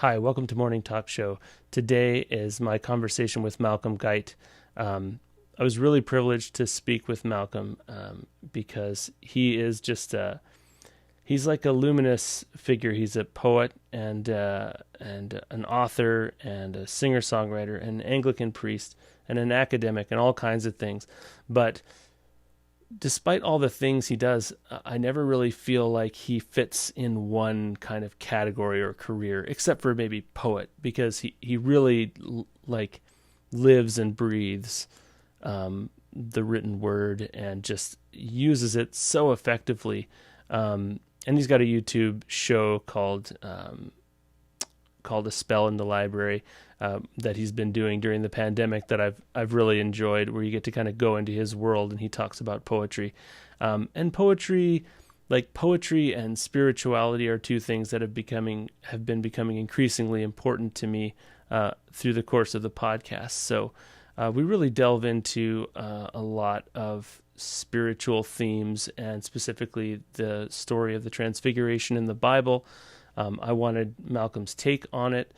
Hi, welcome to Morning Talk Show. Today is my conversation with Malcolm Guite. I was really privileged to speak with Malcolm because he is just he's like a luminous figure. He's a poet and an author and a singer-songwriter and an Anglican priest and an academic and all kinds of things. But despite all the things he does, I never really feel like he fits in one kind of category or career, except for maybe poet, because he really like lives and breathes the written word and just uses it so effectively. And he's got a YouTube show called A Spell in the Library that he's been doing during the pandemic that I've really enjoyed, where you get to kind of go into his world and he talks about poetry. And poetry, like poetry and spirituality, are two things that have been becoming increasingly important to me through the course of the podcast. So we really delve into a lot of spiritual themes, and specifically the story of the Transfiguration in the Bible. I wanted Malcolm's take on it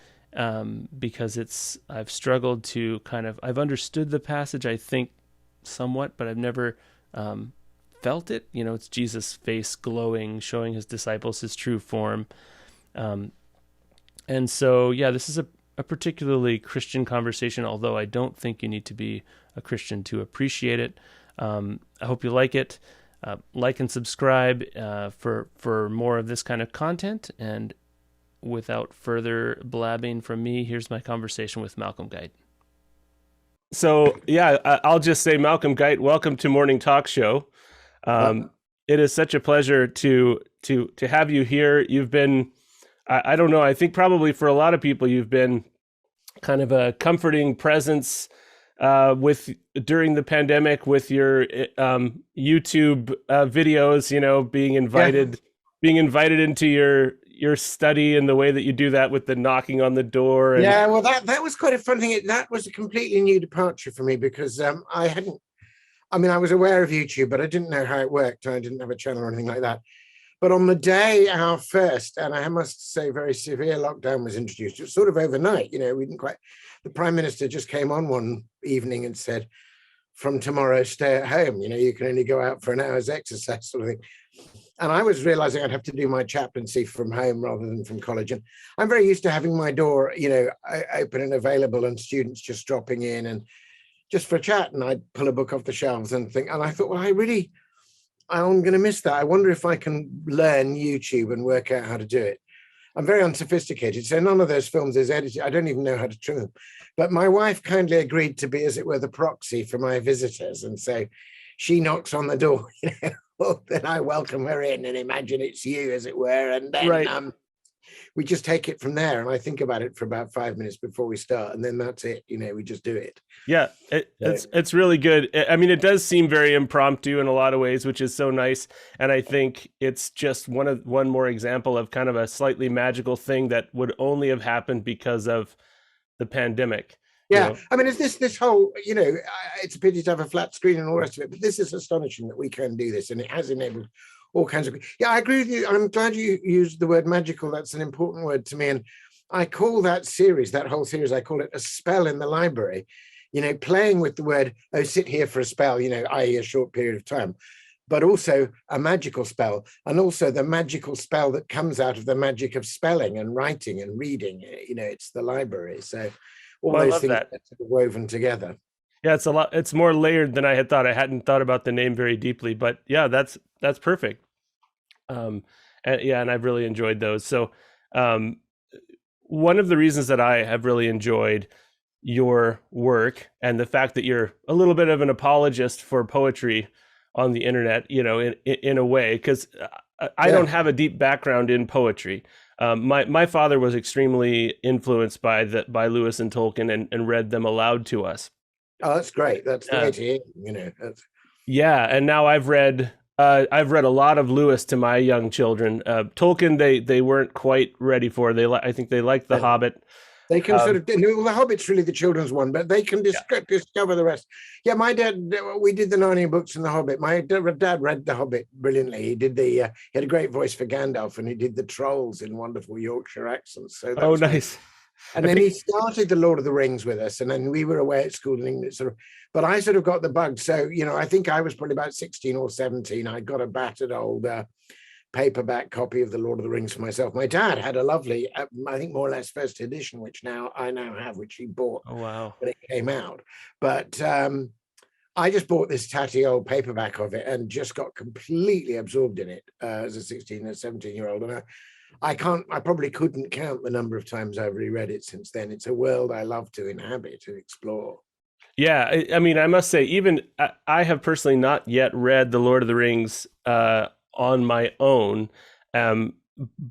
because I've struggled to I've understood the passage, I think, somewhat, but I've never felt it. You know, it's Jesus' face glowing, showing his disciples his true form. And so, yeah, this is a particularly Christian conversation, although I don't think you need to be a Christian to appreciate it. I hope you like it. Like and subscribe for more of this kind of content. And without further blabbing from me, here's my conversation with Malcolm Guite. So, yeah, I'll just say, Malcolm Guite, welcome to Morning Talk Show. It is such a pleasure to have you here. You've been, I don't know, I think probably for a lot of people, you've been kind of a comforting presence during the pandemic with your YouTube videos, you know, being invited into your study, and the way that you do that with the knocking on the door. And yeah, well, that was quite a fun thing. That was a completely new departure for me because I was aware of YouTube, but I didn't know how it worked. I didn't have a channel or anything like that. But on the day our first, and I must say, very severe lockdown was introduced, it was sort of overnight. You know, we didn't quite. The Prime Minister just came on one evening and said, "From tomorrow, stay at home. You know, you can only go out for an hour's exercise," sort of thing. And I was realizing I'd have to do my chaplaincy from home rather than from college. And I'm very used to having my door, you know, open and available, and students just dropping in and just for a chat. And I'd pull a book off the shelves and think. And I thought, well, I'm going to miss that. I wonder if I can learn YouTube and work out how to do it. I'm very unsophisticated, so none of those films is edited. I don't even know how to trim them. But my wife kindly agreed to be, as it were, the proxy for my visitors. And so she knocks on the door, you know, well, then I welcome her in and imagine it's you, as it were. And then right. We just take it from there. And I think about it for about 5 minutes before we start. And then that's it. You know, we just do it. Yeah, it's really good. I mean, it does seem very impromptu in a lot of ways, which is so nice. And I think it's just one more example of kind of a slightly magical thing that would only have happened because of the pandemic. Yeah, you know? I mean, it's this whole, you know, it's a pity to have a flat screen and all the rest of it, but this is astonishing that we can do this, and it has enabled all kinds of. Yeah, I agree with you. I'm glad you used the word magical. That's an important word to me, and I call that whole series, I call it A Spell in the Library. You know, playing with the word, oh, sit here for a spell, you know, i.e. a short period of time, but also a magical spell, and also the magical spell that comes out of the magic of spelling and writing and reading. You know, it's the library. So all those things are woven together. Yeah, it's a lot. It's more layered than I had thought. I hadn't thought about the name very deeply, but yeah, that's perfect. And I've really enjoyed those. So, one of the reasons that I have really enjoyed your work, and the fact that you're a little bit of an apologist for poetry on the internet, you know, in a way, because I don't have a deep background in poetry. My father was extremely influenced by Lewis and Tolkien, and read them aloud to us. Oh, that's great. That's the way to hear, you know. Yeah, and now I've read a lot of Lewis to my young children. Tolkien, they weren't quite ready for. I think they liked The Hobbit. They can sort of, well, The Hobbit's really the children's one, but they can discover the rest. Yeah, my dad, we did the Narnia books and The Hobbit. My dad read The Hobbit brilliantly. He did he had a great voice for Gandalf, and he did the trolls in wonderful Yorkshire accents. So that was nice. And then he started the Lord of the Rings with us, and then we were away at school, and but I sort of got the bug. So, I think I was probably about 16 or 17. I got a battered old paperback copy of the Lord of the Rings for myself. My dad had a lovely, I think more or less first edition, which I now have, which he bought when it came out. But I just bought this tatty old paperback of it and just got completely absorbed in it as a 16 or 17-year-old. And I probably couldn't count the number of times I've reread it since then. It's a world I love to inhabit and explore. Yeah, I mean, I must say, even I have personally not yet read The Lord of the Rings on my own,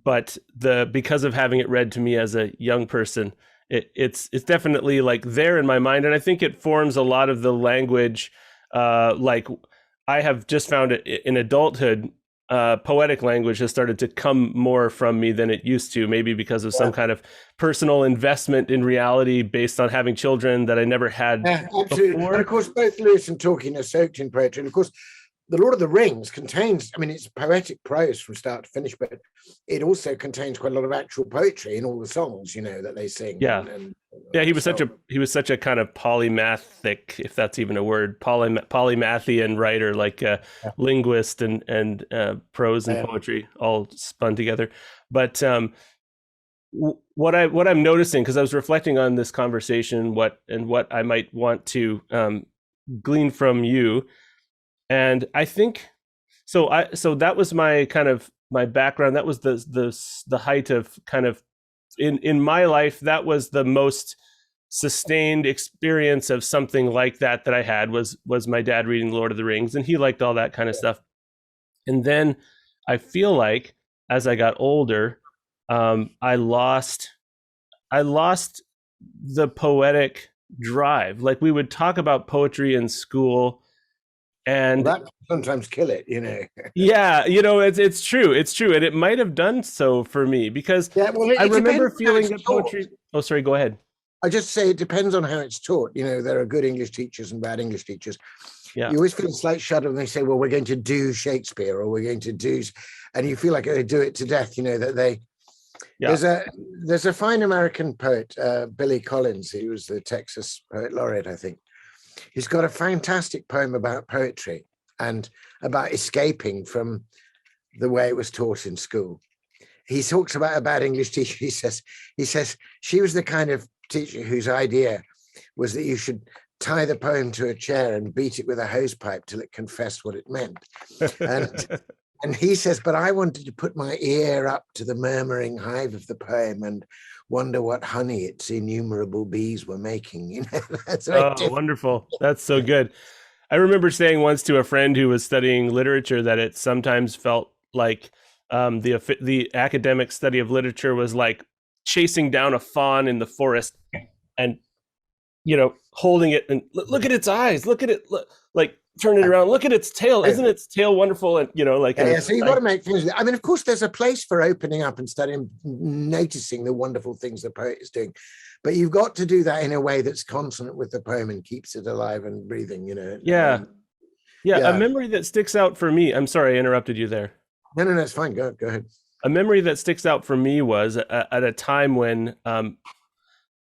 but because of having it read to me as a young person, it's definitely like there in my mind, and I think it forms a lot of the language. Like I have just found it in adulthood. Poetic language has started to come more from me than it used to, maybe because of some kind of personal investment in reality based on having children that I never had absolutely before. And of course, both Lewis and Tolkien are soaked in poetry. And of course, The Lord of the Rings contains, I mean, it's poetic prose from start to finish, but it also contains quite a lot of actual poetry in all the songs, that they sing. Yeah. He was such a kind of polymathic, if that's even a word, polymathian writer, like a linguist and prose and poetry all spun together. But what I'm noticing, because I was reflecting on this conversation, what I might want to glean from you. And I think so that was my kind of my background. That was the height of kind of in my life. That was the most sustained experience of something like that I had was my dad reading Lord of the Rings, and he liked all that kind of stuff. And then I feel like as I got older, I lost the poetic drive. Like we would talk about poetry in school. And that sometimes kill it, Yeah, it's true. It's true. And it might have done so for me because I remember feeling that poetry. Oh, sorry, go ahead. I just say it depends on how it's taught. There are good English teachers and bad English teachers. Yeah. You always feel a slight shudder when they say, well, we're going to do Shakespeare or we're going to do, and you feel like they do it to death, that they, there's a fine American poet, Billy Collins. He was the Texas Poet Laureate, I think. He's got a fantastic poem about poetry and about escaping from the way it was taught in school. He talks about a bad English teacher. He says, she was the kind of teacher whose idea was that you should tie the poem to a chair and beat it with a hose pipe till it confessed what it meant. And he says, but I wanted to put my ear up to the murmuring hive of the poem and wonder what honey its innumerable bees were making. That's wonderful. That's so good. I remember saying once to a friend who was studying literature that it sometimes felt like the academic study of literature was like chasing down a fawn in the forest and holding it and look at its eyes, look at it, like turn it around, look at its tail, isn't its tail wonderful? And so you've got to make things. I mean, of course there's a place for opening up and studying, noticing the wonderful things the poet is doing, but you've got to do that in a way that's consonant with the poem and keeps it alive and breathing. A memory that sticks out for me, I'm sorry I interrupted you there. No, it's fine, go ahead. A memory that sticks out for me was at a time when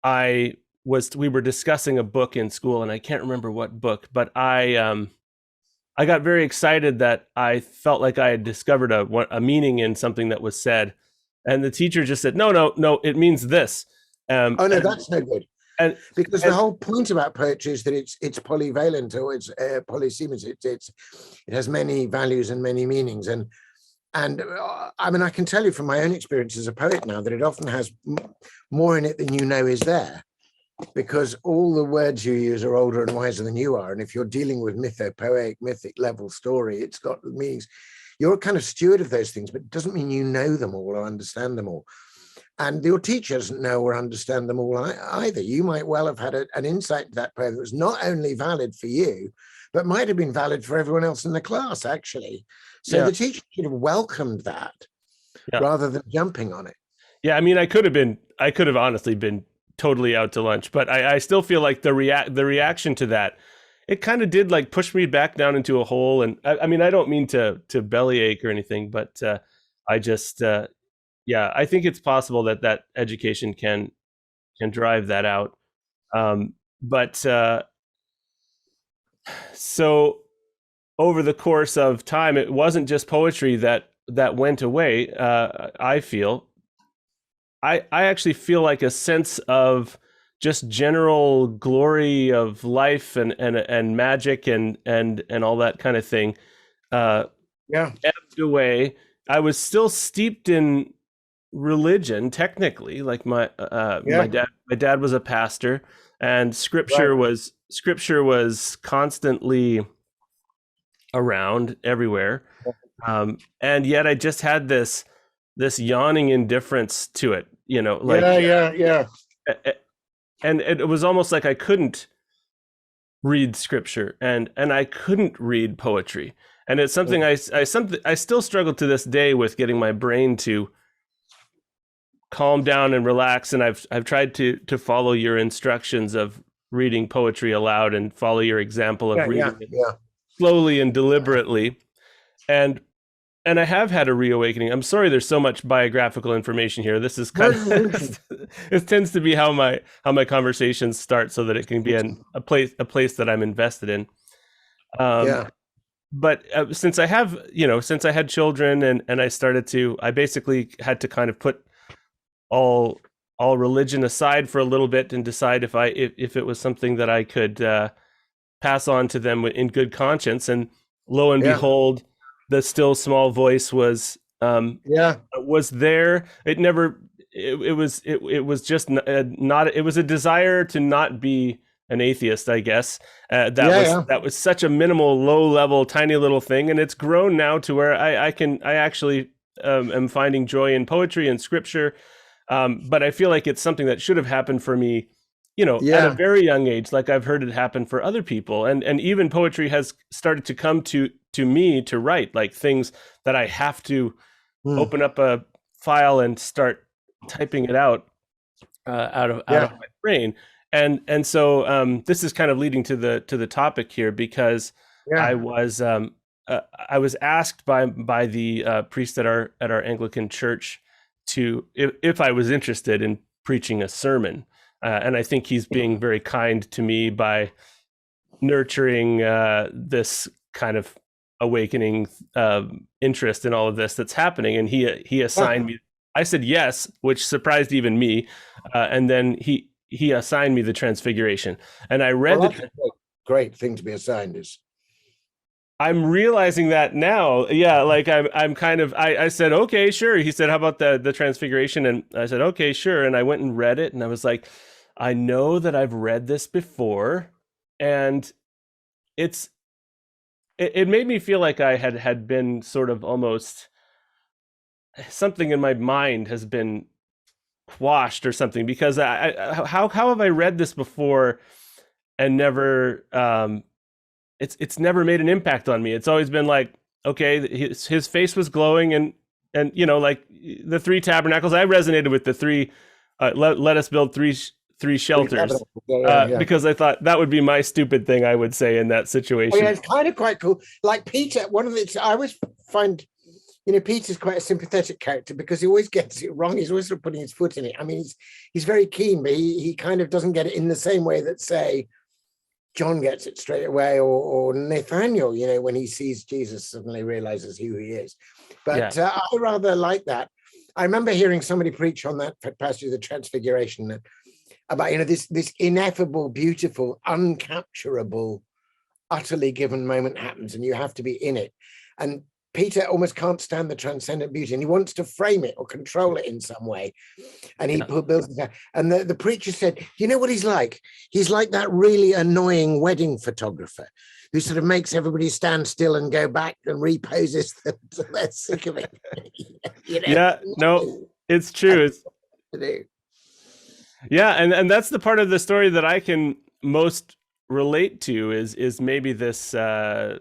we were discussing a book in school, and I can't remember what book, but I got very excited that I felt like I had discovered a meaning in something that was said, and the teacher just said, "No, it means this." That's no good. Because the whole point about poetry is that it's polyvalent, or it's polysemous. It has many values and many meanings, and I mean, I can tell you from my own experience as a poet now that it often has more in it than is there. Because all the words you use are older and wiser than you are. And if you're dealing with mythic level story, it's got meanings. You're a kind of steward of those things, but it doesn't mean you know them all or understand them all. And your teacher doesn't know or understand them all either. You might well have had an insight to that poem that was not only valid for you, but might have been valid for everyone else in the class, actually. So the teacher should have welcomed that rather than jumping on it. Yeah, I mean, I could have honestly been totally out to lunch. But I still feel like the reaction to that, it kind of did like push me back down into a hole. And I mean, I don't mean to bellyache or anything, but I just yeah, I think it's possible that that education can drive that out. But so over the course of time, it wasn't just poetry that went away. I feel I actually feel like a sense of just general glory of life and magic and all that kind of thing Yeah. ebbed away. I was still steeped in religion technically, like Yeah. my dad was a pastor, and Right. scripture was constantly around everywhere. And yet I just had this yawning indifference to it, you know, Yeah. like Yeah. Yeah. and it was almost like I couldn't read scripture and I couldn't read poetry. And it's something I still struggle to this day with getting my brain to calm down and relax. And I've tried to follow your instructions of reading poetry aloud and follow your example of Yeah. Yeah. reading it Yeah. slowly and deliberately. And and I have had a reawakening. I'm sorry there's so much biographical information here. This is kind of it tends to be how my conversations start so that it can be a place that I'm invested in. Um, Yeah. but since I have, since I had children and I basically had to kind of put all all religion aside for a little bit and decide if it was something that I could pass on to them in good conscience. And lo and Yeah. behold, the still small voice Yeah. was there. It never. It was just not. It was a desire to not be an atheist, I guess. Yeah. Yeah. That was such a minimal, low level, tiny little thing, and it's grown now to where I actually am finding joy in poetry and scripture. But I feel like it's something that should have happened for me, at a Yeah. very young age, like I've heard it happen for other people. And even poetry has started to come to me to write, like things that I have to Mm. open up a file and start typing it out out of Yeah. my brain. And so this is kind of leading to the topic here, because Yeah. I was I was asked by the priest at our Anglican church to if I was interested in preaching a sermon, and I think he's being very kind to me by nurturing this kind of awakening interest in all of this that's happening. And he assigned me. I said yes, which surprised even me. And then he assigned me the Transfiguration, and I read Well, that's a great thing to be assigned. Is I'm realizing that now. Yeah, like I'm kind of I said, okay, sure. He said, how about the Transfiguration? And I said, okay, sure. And I went and read it, and I was like, I know that I've read this before, and it's it made me feel like I had been sort of almost something in my mind has been quashed or something, because how have I read this before and never it's never made an impact on me. It's always been like, okay, his face was glowing, and like the three tabernacles. I resonated with the three. Let us build three shelters, yeah. because I thought that would be my stupid thing I would say in that situation. Oh, yeah, it's kind of quite cool. Like Peter, one of the I always find, Peter's quite a sympathetic character because he always gets it wrong. He's always sort of putting his foot in it. I mean, he's very keen, but he kind of doesn't get it in the same way that, say, John gets it straight away, or Nathaniel, when he sees Jesus, suddenly realizes who he is. But I rather like that. I remember hearing somebody preach on that passage of the Transfiguration about, this ineffable, beautiful, uncapturable, utterly given moment happens, and you have to be in it. And Peter almost can't stand the transcendent beauty, and he wants to frame it or control it in some way. And he builds it. And the preacher said, you know what he's like? He's like that really annoying wedding photographer who sort of makes everybody stand still and go back and reposes them so they're sick of it. Yeah, no, it's true. Yeah, and that's the part of the story that I can most relate to is maybe this I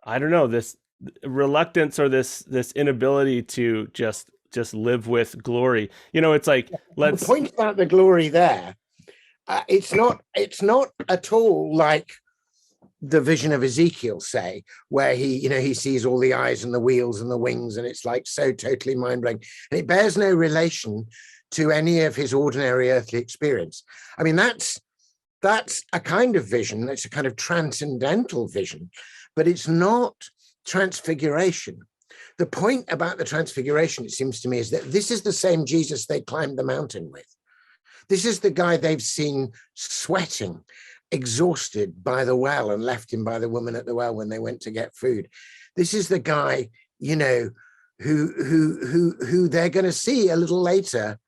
don't know, this reluctance or this inability to just just live with glory. It's like, The point about the glory there, it's not at all like the vision of Ezekiel, say, where he sees all the eyes and the wheels and the wings, and it's like so totally mind-blowing. And it bears no relation to any of his ordinary earthly experience. I mean, that's a kind of vision. It's a kind of transcendental vision, but it's not transfiguration. The point about the transfiguration, it seems to me, is that this is the same Jesus they climbed the mountain with. This is the guy they've seen sweating, exhausted by the well, and left him by the woman at the well when they went to get food. This is the guy, who they're going to see a little later,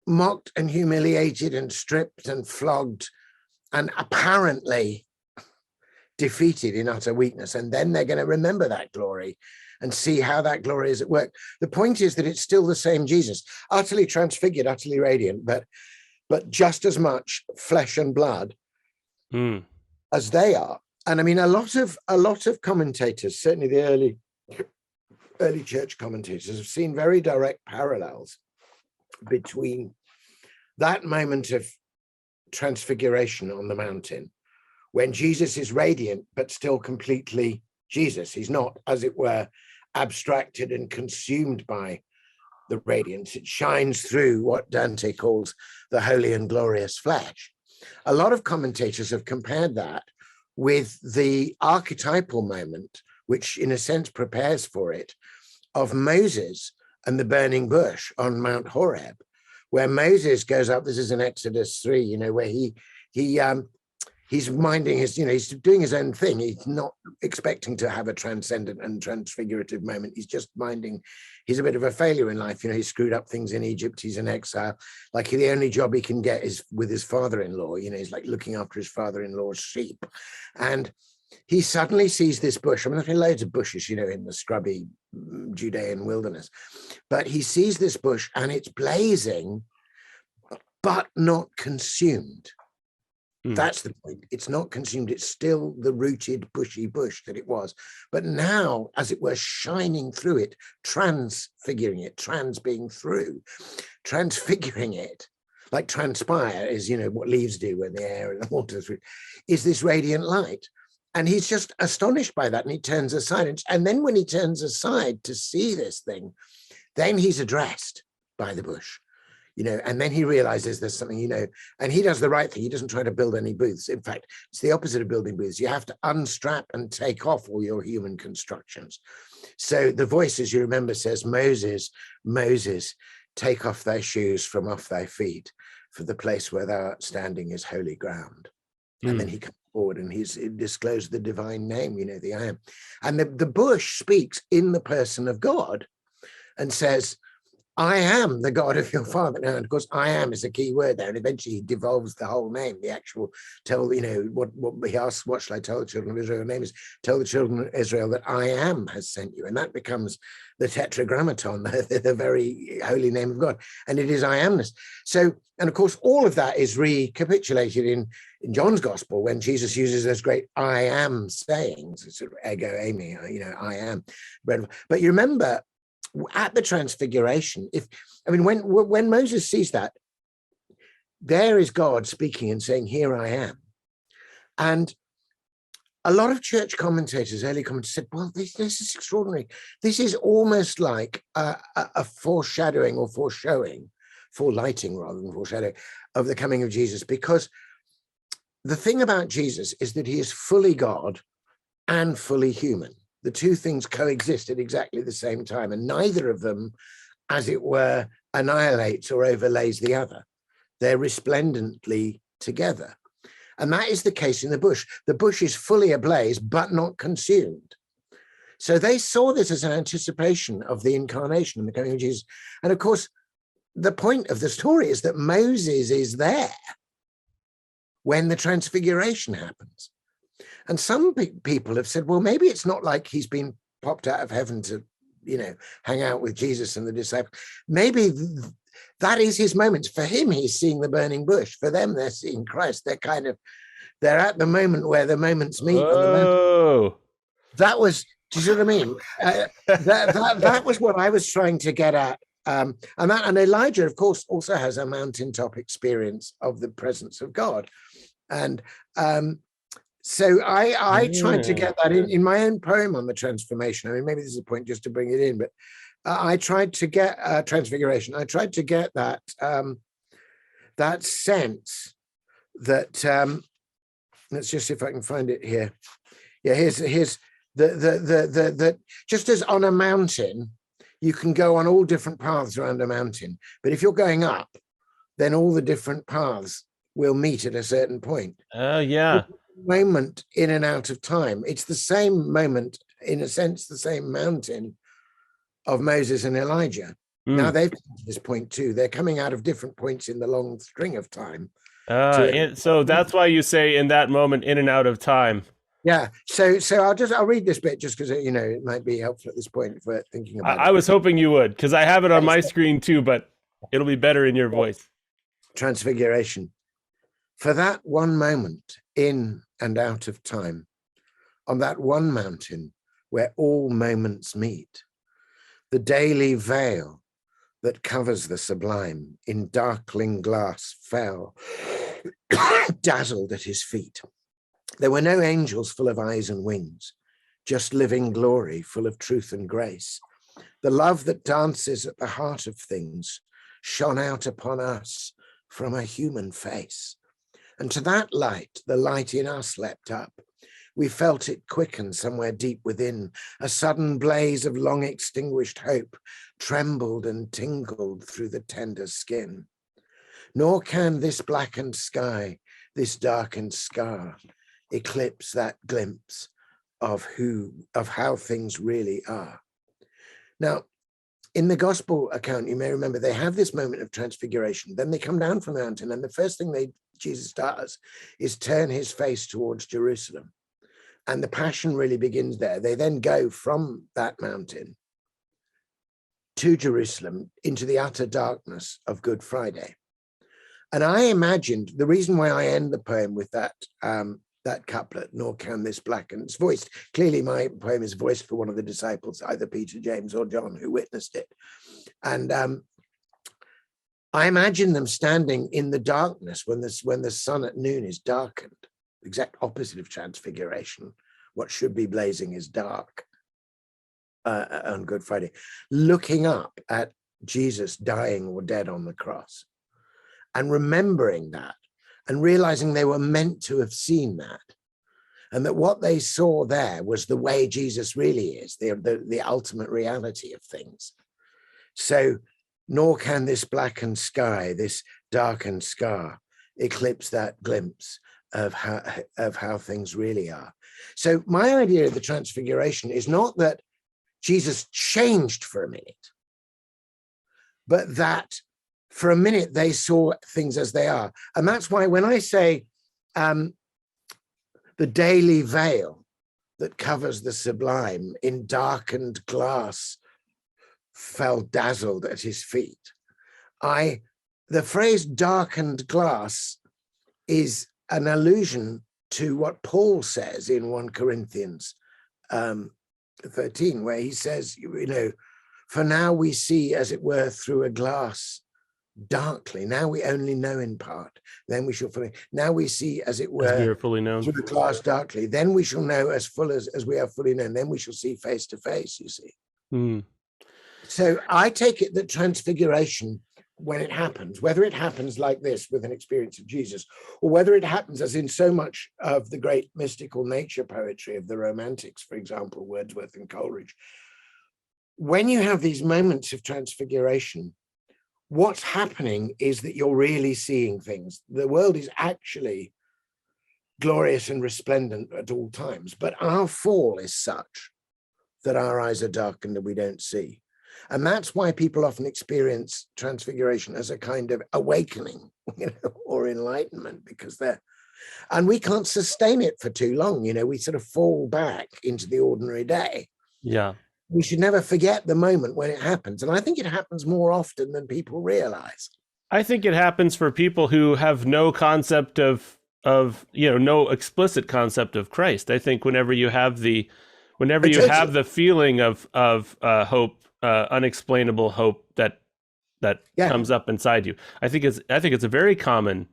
mocked and humiliated and stripped and flogged and apparently defeated in utter weakness. And then they're going to remember that glory and see how that glory is at work. The point is that it's still the same Jesus, utterly transfigured, utterly radiant, but just as much flesh and blood as they are. And I mean, a lot of commentators, certainly the early church commentators, have seen very direct parallels between that moment of transfiguration on the mountain, when Jesus is radiant but still completely Jesus. He's not, as it were, abstracted and consumed by the radiance. It shines through what Dante calls the holy and glorious flesh. A lot of commentators have compared that with the archetypal moment, which in a sense prepares for it, of Moses and the burning bush on Mount Horeb, where Moses goes up. This is in Exodus 3, where he's minding his, he's doing his own thing. He's not expecting to have a transcendent and transfigurative moment. He's just minding. He's a bit of a failure in life. He screwed up things in Egypt. He's in exile. Like the only job he can get is with his father-in-law. He's like looking after his father-in-law's sheep. And he suddenly sees this bush. I mean, there are loads of bushes, in the scrubby Judean wilderness. But he sees this bush and it's blazing, but not consumed. That's the point. It's not consumed. It's still the rooted, bushy bush that it was. But now, as it were, shining through it, transfiguring it, trans being through, transfiguring it, like transpire is, what leaves do when the air and the water is through, is this radiant light. And he's just astonished by that. And he turns aside. And then when he turns aside to see this thing, then he's addressed by the bush. And then he realizes there's something, and he does the right thing. He doesn't try to build any booths. In fact, it's the opposite of building booths. You have to unstrap and take off all your human constructions. So the voice, as you remember, says, Moses, Moses, take off thy shoes from off thy feet, for the place where thou art standing is holy ground. And then he comes forward and he's disclosed the divine name, the I am. And the bush speaks in the person of God and says, I am the God of your father. Now, of course, I am is a key word there. And eventually he devolves the whole name, the actual what he asks, what shall I tell the children of Israel? The name is, tell the children of Israel that I am has sent you. And that becomes the tetragrammaton, the very holy name of God. And it is I amness. So, and of course, all of that is recapitulated in John's gospel when Jesus uses those great I am sayings, sort of ego eimi, I am. But you remember, at the transfiguration, when Moses sees that, there is God speaking and saying, here I am. And a lot of church commentators, early commentators, said, well, this is extraordinary. This is almost like a foreshadowing or foreshowing, forelighting rather than foreshadowing, of the coming of Jesus. Because the thing about Jesus is that he is fully God and fully human. The two things coexist at exactly the same time, and neither of them, as it were, annihilates or overlays the other. They're resplendently together. And that is the case in the bush. The bush is fully ablaze, but not consumed. So they saw this as an anticipation of the incarnation and the coming of Jesus. And of course, the point of the story is that Moses is there when the transfiguration happens. And some people have said, well, maybe it's not like he's been popped out of heaven to, hang out with Jesus and the disciples. Maybe that is his moment. For him, he's seeing the burning bush. For them, they're seeing Christ. They're at the moment where the moments meet on the mountain. That was Do you see what I mean? That was what I was trying to get at. And Elijah, of course, also has a mountaintop experience of the presence of God. And so I tried to get that in my own poem on the transformation. I mean, maybe this is a point just to bring it in, but I tried to get transfiguration. I tried to get that that sense that let's just see if I can find it here. Yeah, here's the just as on a mountain, you can go on all different paths around a mountain, but if you're going up, then all the different paths will meet at a certain point. Yeah. Moment in and out of time. It's the same moment, in a sense, the same mountain of Moses and Elijah. Now they've come to this point too. They're coming out of different points in the long string of time. So that's why you say in that moment, in and out of time. Yeah. So I'll read this bit just because it might be helpful at this point if we're thinking about it. I was hoping you would, because I have it on my screen too, but it'll be better in your voice. Transfiguration. For that one moment in and out of time, on that one mountain where all moments meet, the daily veil that covers the sublime in darkling glass fell, dazzled at his feet. There were no angels full of eyes and wings, just living glory full of truth and grace. The love that dances at the heart of things shone out upon us from a human face. And to that light, the light in us leapt up. We felt it quicken somewhere deep within. A sudden blaze of long extinguished hope trembled and tingled through the tender skin. Nor can this blackened sky, this darkened scar, eclipse that glimpse of how things really are. Now, in the gospel account, you may remember they have this moment of transfiguration. Then they come down from the mountain, and the first thing Jesus does is turn his face towards Jerusalem. And the passion really begins there. They then go from that mountain to Jerusalem into the utter darkness of Good Friday. And I imagined the reason why I end the poem with that couplet, nor can this blacken. It's voiced. Clearly, my poem is voiced for one of the disciples, either Peter, James, or John, who witnessed it. And I imagine them standing in the darkness when the sun at noon is darkened. Exact opposite of transfiguration. What should be blazing is dark on Good Friday, looking up at Jesus dying or dead on the cross and remembering that and realizing they were meant to have seen that, and that what they saw there was the way Jesus really is, the ultimate reality of things. So, nor can this blackened sky, this darkened scar, eclipse that glimpse of how things really are. So my idea of the transfiguration is not that Jesus changed for a minute, but that for a minute they saw things as they are. And that's why when I say the daily veil that covers the sublime in darkened glass fell dazzled at his feet, the phrase darkened glass is an allusion to what Paul says in 1 Corinthians 13, where he says, for now we see as it were through a glass darkly. Now we only know in part. Then we shall fully. Now we see as it were as we are fully known through the glass darkly. Then we shall know as full as we are fully known. Then we shall see face to face, you see. So I take it that transfiguration, when it happens, whether it happens like this with an experience of Jesus, or whether it happens as in so much of the great mystical nature poetry of the Romantics, for example, Wordsworth and Coleridge, when you have these moments of transfiguration, what's happening is that you're really seeing things. The world is actually glorious and resplendent at all times, but our fall is such that our eyes are darkened and we don't see. And that's why people often experience transfiguration as a kind of awakening, or enlightenment, because and we can't sustain it for too long. We sort of fall back into the ordinary day. Yeah. We should never forget the moment when it happens. And I think it happens more often than people realize. I think it happens for people who have no concept of no explicit concept of Christ. I think whenever you have the whenever I you totally, have the feeling of hope, unexplainable hope that yeah. comes up inside you, I think it's a very common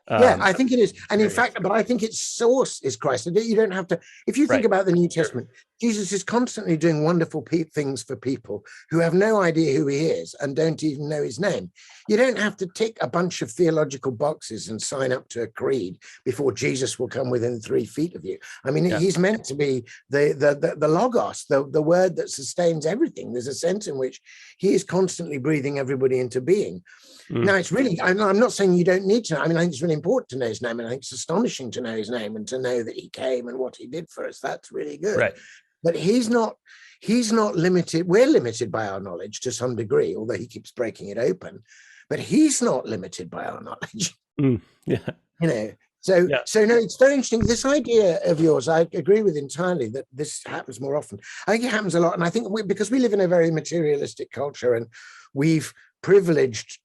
Yeah, I think it is. And in experience. fact, but I think its source is Christ. You don't have to, if you think Right. about the New Testament, Jesus is constantly doing wonderful things for people who have no idea who he is and don't even know his name. You don't have to tick a bunch of theological boxes and sign up to a creed before Jesus will come within 3 feet of you. I mean, Yeah. he's meant to be the logos, the word that sustains everything. There's a sense in which he is constantly breathing everybody into being. Mm. Now, it's really, I'm not saying you don't need to know. I mean, I think it's really important to know his name, and I think it's astonishing to know his name and to know that he came and what he did for us. That's really good. Right. But he's not limited. We're limited by our knowledge to some degree, although he keeps breaking it open. But he's not limited by our knowledge. Mm. Yeah. You know. So, Yeah. so no, it's very interesting. This idea of yours, I agree with entirely that this happens more often. I think it happens a lot. And I think because we live in a very materialistic culture and we've privileged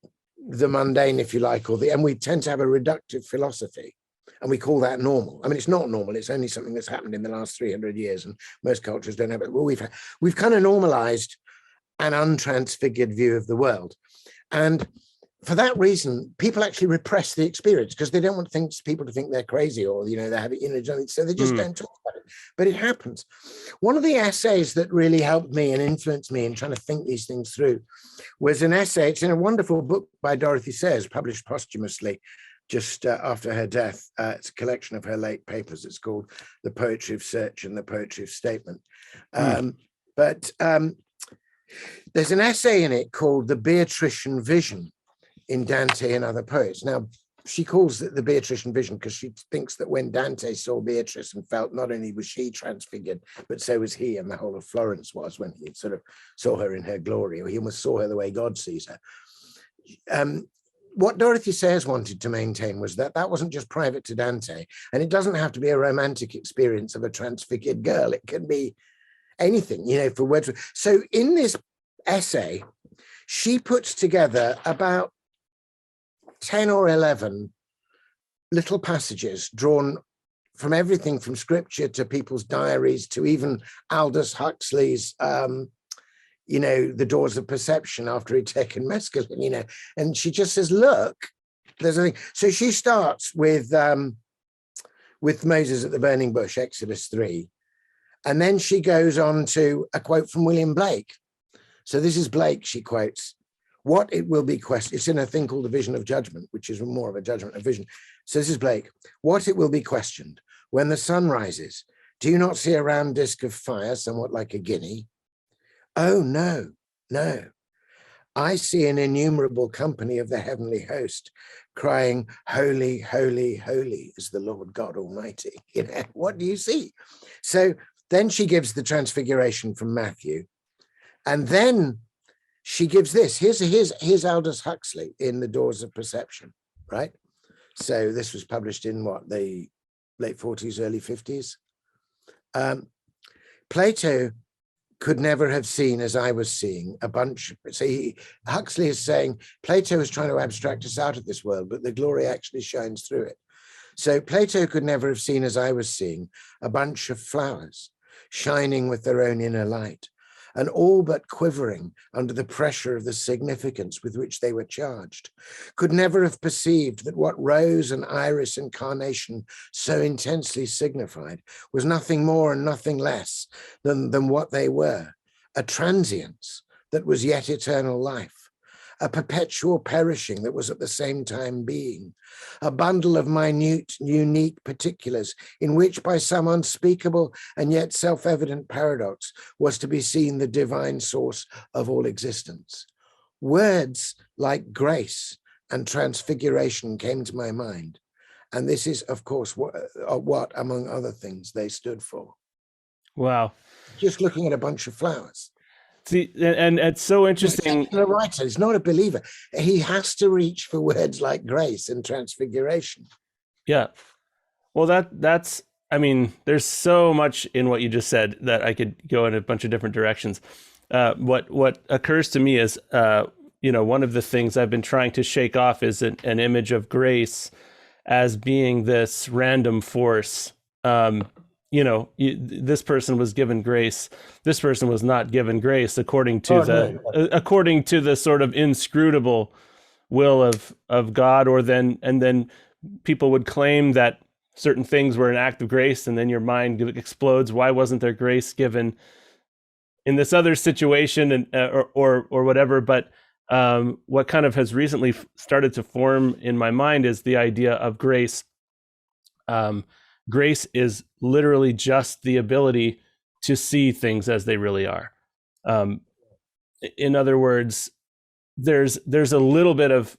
the mundane, if you like, and we tend to have a reductive philosophy and we call that normal. I mean, it's not normal. It's only something that's happened in the last 300 years and most cultures don't have it. Well, we've kind of normalized an untransfigured view of the world. And for that reason, people actually repress the experience because they don't want people to think they're crazy or, they have it, so they just don't talk about it. But it happens. One of the essays that really helped me and influenced me in trying to think these things through was an essay. It's in a wonderful book by Dorothy Sayers, published posthumously just after her death. It's a collection of her late papers. It's called The Poetry of Search and the Poetry of Statement. But there's an essay in it called The Beatrician Vision in Dante and Other Poets. Now, she calls it the Beatrician vision because she thinks that when Dante saw Beatrice and felt not only was she transfigured, but so was he, and the whole of Florence was, when he sort of saw her in her glory, or he almost saw her the way God sees her. What Dorothy Sayers wanted to maintain was that wasn't just private to Dante, and it doesn't have to be a romantic experience of a transfigured girl. It can be anything, for Wordsworth. So in this essay, she puts together about 10 or 11 little passages drawn from everything from scripture to people's diaries to even Aldous Huxley's, The Doors of Perception after he'd taken mescaline, and she just says, look, there's a thing. So she starts with Moses at the burning bush, Exodus 3. And then she goes on to a quote from William Blake. So this is Blake, she quotes. What it will be questioned, it's in a thing called the vision of judgment, which is more of a judgment of vision. So this is Blake. What it will be questioned when the sun rises, do you not see a round disc of fire, somewhat like a guinea? Oh, no. I see an innumerable company of the heavenly host crying, holy, holy, holy is the Lord God Almighty. What do you see? So then she gives the transfiguration from Matthew. And then she gives this. Here's Aldous Huxley in The Doors of Perception, right? So this was published in the late 40s, early 50s. Plato could never have seen as I was seeing a bunch. So Huxley is saying Plato is trying to abstract us out of this world, but the glory actually shines through it. So Plato could never have seen as I was seeing a bunch of flowers shining with their own inner light, and all but quivering under the pressure of the significance with which they were charged, could never have perceived that what rose and iris and carnation so intensely signified was nothing more and nothing less than what they were, a transience that was yet eternal life, a perpetual perishing that was at the same time being, a bundle of minute, unique particulars in which by some unspeakable and yet self-evident paradox was to be seen the divine source of all existence. Words like grace and transfiguration came to my mind, and this is, of course, what among other things, they stood for. Wow. Just looking at a bunch of flowers. See, and it's so interesting. He's a writer. He's not a believer. He has to reach for words like grace and transfiguration. Yeah. Well, that's. I mean, there's so much in what you just said that I could go in a bunch of different directions. What occurs to me is, one of the things I've been trying to shake off is an image of grace as being this random force. this person was given grace, this person was not given grace according to the sort of inscrutable will of God, and then people would claim that certain things were an act of grace, and then your mind explodes. Why wasn't there grace given in this other situation, and or whatever? But what kind of has recently started to form in my mind is the idea of grace. Grace is literally just the ability to see things as they really are. In other words, there's a little bit of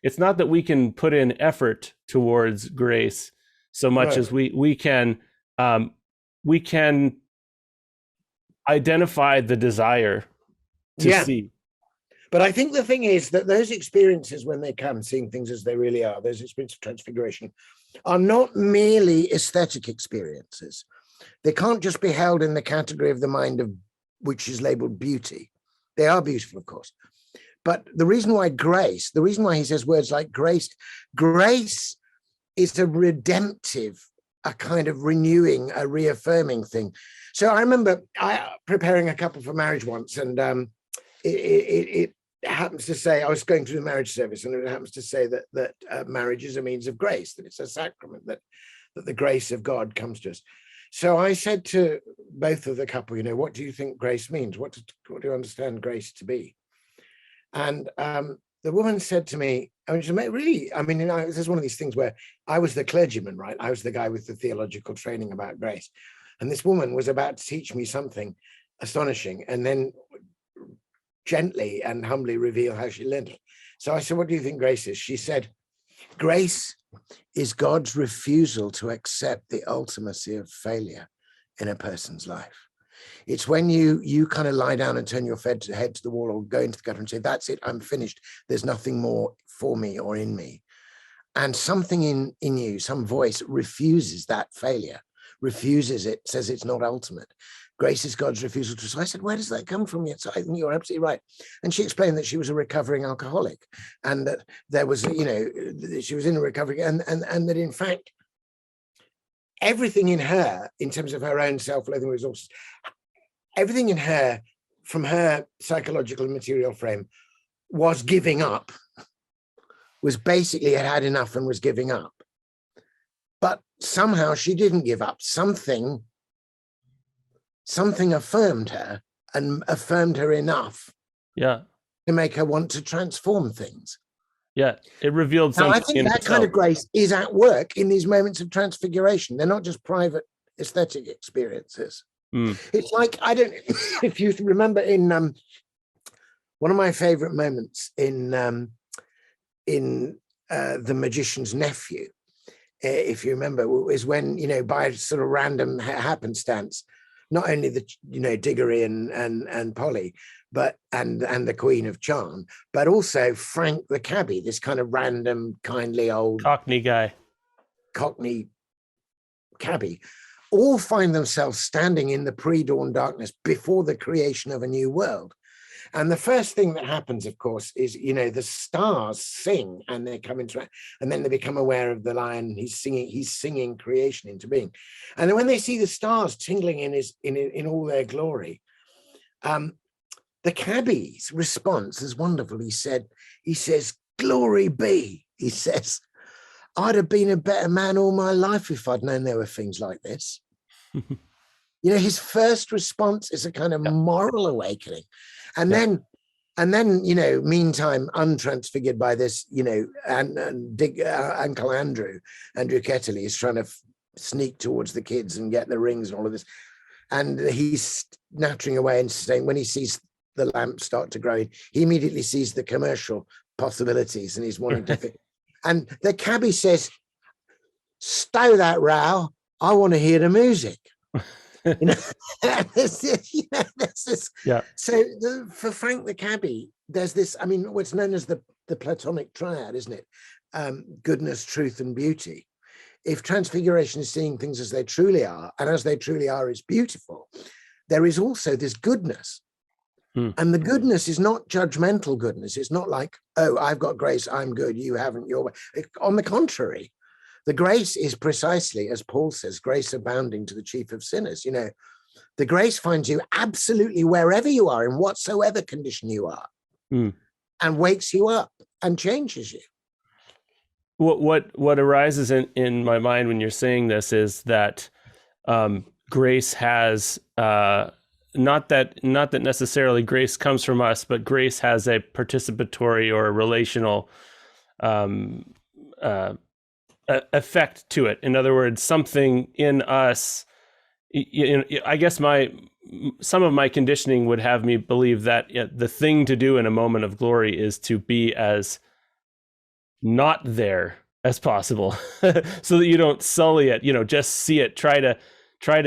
it's not that we can put in effort towards grace so much as we can identify the desire to see. But I think the thing is that those experiences, when they come, seeing things as they really are, those experiences of transfiguration, are not merely aesthetic experiences. They can't just be held in the category of the mind of which is labeled beauty. They are beautiful, of course. But the reason why he says words like grace is a redemptive, a kind of renewing, a reaffirming thing. So I remember preparing a couple for marriage once, and it happens to say, I was going through the marriage service, and it happens to say that marriage is a means of grace, that it's a sacrament, that the grace of God comes to us. So I said to both of the couple, what do you think grace means? What do you understand grace to be? And the woman said to me, this is one of these things where I was the clergyman, right? I was the guy with the theological training about grace. And this woman was about to teach me something astonishing, and then gently and humbly reveal how she learned it. So I said, what do you think grace is? She said, grace is God's refusal to accept the ultimacy of failure in a person's life. It's when you kind of lie down and turn your head to the wall, or go into the gutter and say, that's it, I'm finished. There's nothing more for me or in me. And something in you, some voice refuses that failure, refuses it, says it's not ultimate. Grace is God's refusal to. So I said, where does that come from? So I think you're absolutely right. And she explained that she was a recovering alcoholic, and that there was, she was in a recovery, and that in fact, everything in her, in terms of her own self-loathing resources, everything in her, from her psychological and material frame, was giving up, was basically had enough and was giving up. But somehow she didn't give up. Something affirmed her, and affirmed her enough to make her want to transform things. Yeah, it revealed something. Now, I think that kind of grace is at work in these moments of transfiguration. They're not just private aesthetic experiences. It's like, I don't if you remember in one of my favorite moments in The Magician's Nephew, if you remember, is when, by sort of random happenstance, not only the Diggory and Polly, but and the Queen of Charm, but also Frank the cabbie, this kind of random, kindly old Cockney cabbie, all find themselves standing in the pre-dawn darkness before the creation of a new world. And the first thing that happens, of course, is, the stars sing, and they come into it, and then they become aware of the lion. He's singing creation into being. And then when they see the stars tingling in all their glory, the cabbie's response is wonderful. He says, glory be. He says, I'd have been a better man all my life if I'd known there were things like this. His first response is a kind of moral awakening. And then, meantime, untransfigured by this, and Uncle Andrew Ketterley is trying to sneak towards the kids and get the rings and all of this. And he's nattering away and saying, when he sees the lamp start to grow, he immediately sees the commercial possibilities, and he's wanting to think. And the cabbie says, stow that row, I want to hear the music. So for Frank the cabbie, there's this, what's known as the Platonic triad, isn't it? Goodness, truth, and beauty. If transfiguration is seeing things as they truly are, and as they truly are is beautiful, there is also this goodness. And the goodness is not judgmental goodness. It's not like, oh, I've got grace, I'm good, you haven't, you're... On the contrary, The grace is precisely, as Paul says, grace abounding to the chief of sinners. The grace finds you absolutely wherever you are, in whatsoever condition you are, and wakes you up and changes you. What arises in my mind when you're saying this is that grace has not that necessarily grace comes from us, but grace has a participatory or a relational effect to it. In other words, something in us. I guess some of my conditioning would have me believe that the thing to do in a moment of glory is to be as not there as possible, so that you don't sully it. Just see it. Try to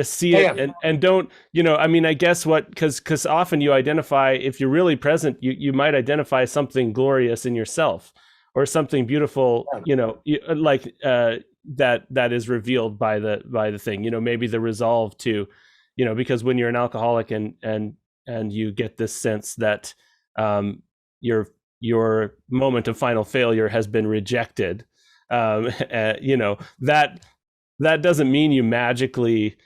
see it, and don't. I guess because often you identify, if you're really present, you might identify something glorious in yourself or something beautiful. That is revealed by the thing. Maybe the resolve to, because when you're an alcoholic and you get this sense that your moment of final failure has been rejected, that doesn't mean you magically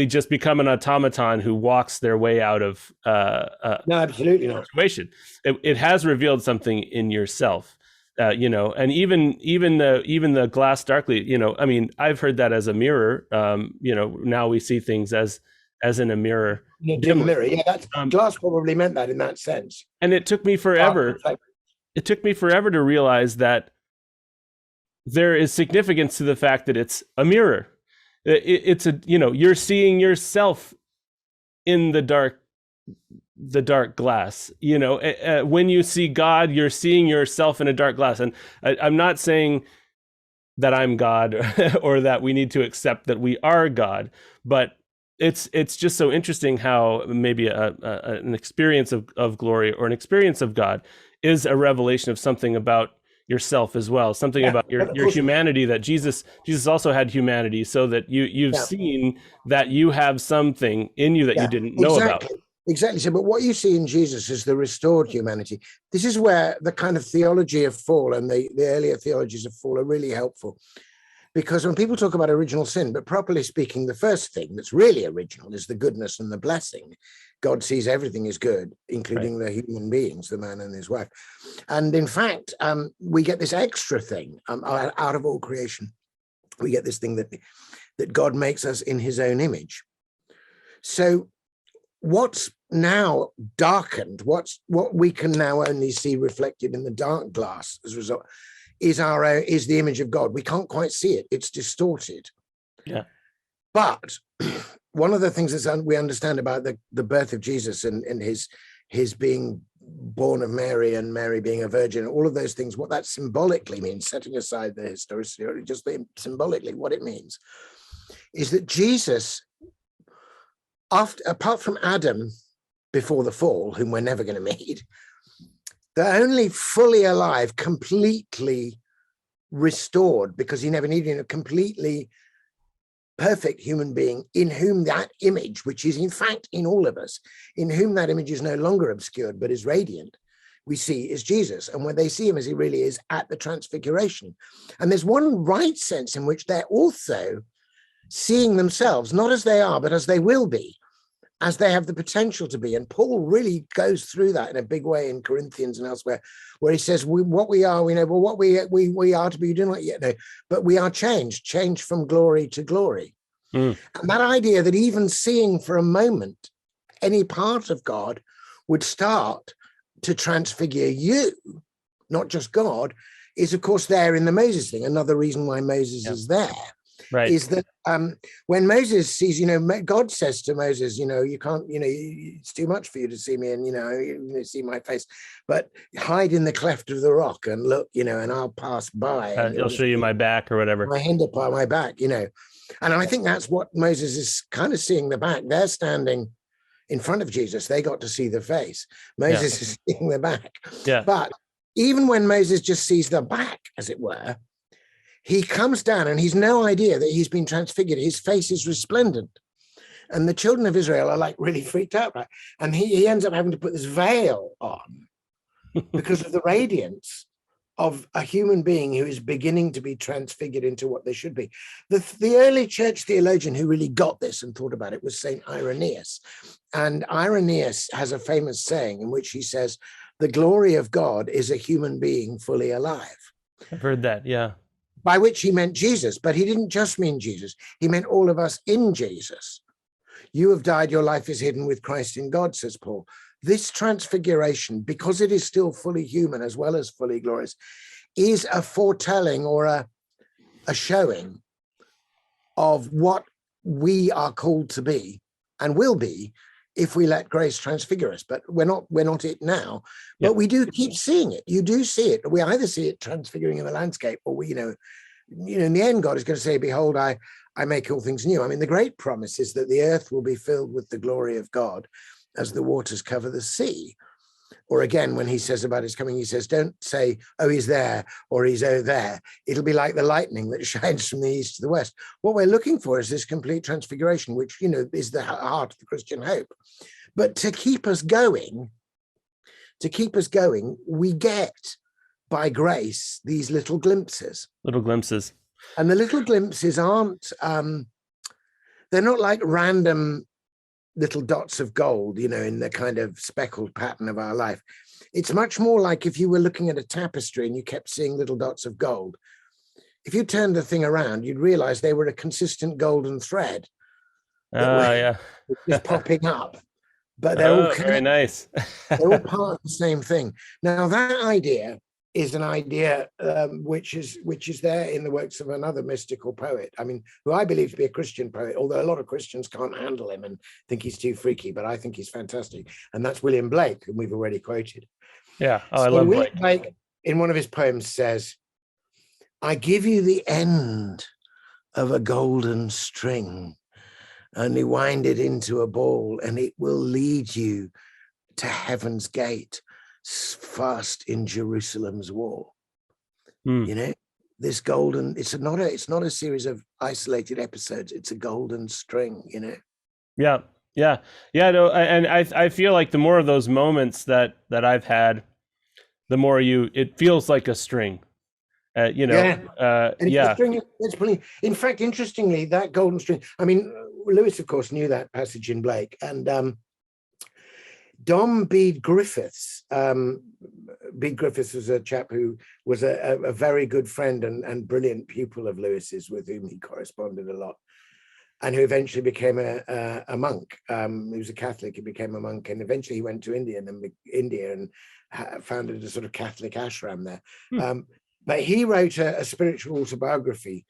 just become an automaton who walks their way out of no, absolutely not. Situation. It has revealed something in yourself. And even the glass darkly, I've heard that as a mirror. Now we see things as in a mirror. Dim mirror. Yeah, that's glass probably meant that in that sense. And it took me forever. It took me forever to realize that there is significance to the fact that it's a mirror. It's you're seeing yourself in the dark glass. When you see God, you're seeing yourself in a dark glass. And I'm not saying that I'm God or that we need to accept that we are God, but it's just so interesting how maybe an experience of glory or an experience of God is a revelation of something about yourself as well, something about your humanity, that Jesus also had humanity, so that you've seen that you have something in you that you didn't know about. Exactly. So, but what you see in Jesus is the restored humanity. This is where the kind of theology of fall and the earlier theologies of fall are really helpful. Because when people talk about original sin, but properly speaking, the first thing that's really original is the goodness and the blessing. God sees everything as good, including the human beings, the man and his wife. And in fact, we get this extra thing out of all creation. We get this thing that God makes us in his own image. So what's now darkened, what we can now only see reflected in the dark glass as a result, is the image of God. We can't quite see it. It's distorted. Yeah. But one of the things that we understand about the birth of Jesus and his being born of Mary and Mary being a virgin, all of those things, what that symbolically means, setting aside the historicity, just symbolically what it means, is that Jesus, apart from Adam before the fall, whom we're never going to meet, the only fully alive, completely restored, because he never needed a completely perfect human being in whom that image, which is in fact in all of us, in whom that image is no longer obscured but is radiant, we see is Jesus. And when they see him as he really is at the Transfiguration. And there's one right sense in which they're also seeing themselves, not as they are, but as they will be, as they have the potential to be. And Paul really goes through that in a big way in Corinthians and elsewhere, where he says, what we are, we know, but what we are to be, we do not yet know, but we are changed from glory to glory. And that idea that even seeing for a moment any part of God would start to transfigure you, not just God, is of course there in the Moses thing. Another reason why Moses is there. Right. Is that when Moses sees, God says to Moses, you can't, it's too much for you to see me and, you see my face, but hide in the cleft of the rock and look, and I'll pass by. I'll show you my back or whatever. My hinder part, my back, And I think that's what Moses is kind of seeing the back. They're standing in front of Jesus. They got to see the face. Moses is seeing the back. Yeah. But even when Moses just sees the back, as it were, he comes down and he's no idea that he's been transfigured. His face is resplendent. And the children of Israel are like really freaked out, right? And he ends up having to put this veil on because of the radiance of a human being who is beginning to be transfigured into what they should be. The early church theologian who really got this and thought about it was Saint Irenaeus. And Irenaeus has a famous saying in which he says, "The glory of God is a human being fully alive." I've heard that, yeah. By which he meant Jesus, but he didn't just mean Jesus. He meant all of us in Jesus. You have died, your life is hidden with Christ in God, says Paul. This transfiguration, because it is still fully human as well as fully glorious, is a foretelling or a showing of what we are called to be and will be if we let grace transfigure us. But we're not it now, but we do keep seeing it. You do see it. We either see it transfiguring in the landscape, or we, in the end, God is going to say, "Behold, I make all things new." I mean, the great promise is that the earth will be filled with the glory of God as the waters cover the sea. Or again, when he says about his coming, he says, don't say, "Oh, he's there," or "he's oh there." It'll be like the lightning that shines from the east to the west. What we're looking for is this complete transfiguration, which, is the heart of the Christian hope. But to keep us going, we get, by grace, these little glimpses. And the little glimpses aren't, they're not like random little dots of gold, in the kind of speckled pattern of our life. It's much more like if you were looking at a tapestry and you kept seeing little dots of gold. If you turned the thing around, you'd realize they were a consistent golden thread that were just popping up. But they're all very nice. They're all part of the same thing. Now, that idea is an idea which is there in the works of another mystical poet. I mean, who I believe to be a Christian poet, although a lot of Christians can't handle him and think he's too freaky, but I think he's fantastic. And that's William Blake, whom we've already quoted. Yeah. Oh, I love William Blake, in one of his poems, says, "I give you the end of a golden string, only wind it into a ball, and it will lead you to heaven's gate, fast in Jerusalem's wall." This golden, it's not a series of isolated episodes, it's a golden string. Yeah. No, and I feel like the more of those moments that I've had, the more it feels like a string. And the string is pretty, in fact, interestingly, that golden string, I mean, Lewis, of course, knew that passage in Blake, and Dom Bede Griffiths. Bede Griffiths was a chap who was a very good friend and brilliant pupil of Lewis's, with whom he corresponded a lot, and who eventually became a monk. He was a Catholic, he became a monk, and eventually he went to India and founded a sort of Catholic ashram there. But he wrote a spiritual autobiography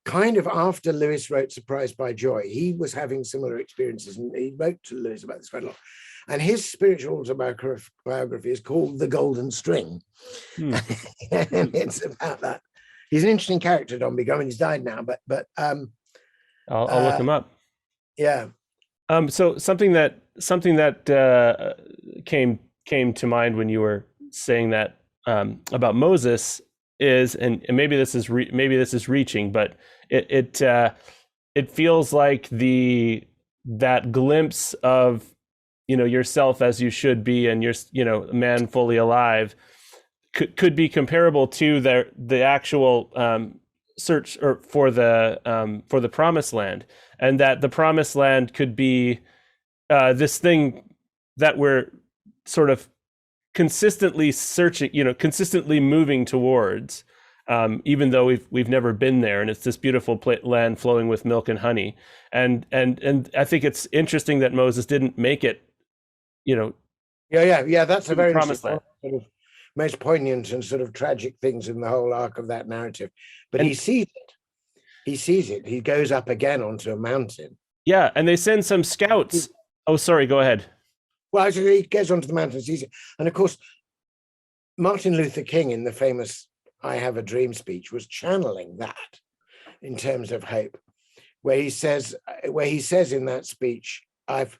kind of after Lewis wrote Surprised by Joy. He was having similar experiences, and he wrote to Lewis about this quite a lot. And his spiritual autobiography is called The Golden String. And it's about that. He's an interesting character, Don Bede. I mean, he's died now, but I'll look him up. Yeah. So something that came to mind when you were saying that about Moses is, and maybe this is reaching, but it feels like that glimpse of yourself as you should be, and you're a man fully alive, could be comparable to the actual search for the promised land, and that the promised land could be this thing that we're sort of consistently searching, consistently moving towards, even though we've never been there, and it's this beautiful land flowing with milk and honey. And I think it's interesting that Moses didn't make it, that's a very promised land. Sort of most poignant and sort of tragic things in the whole arc of that narrative. But he sees it. He goes up again onto a mountain. Yeah, and they send some scouts. Oh, sorry, go ahead. Well, actually, he goes onto the mountain, sees it. And of course, Martin Luther King, in the famous "I Have a Dream" speech, was channeling that in terms of hope, where he says in that speech, I've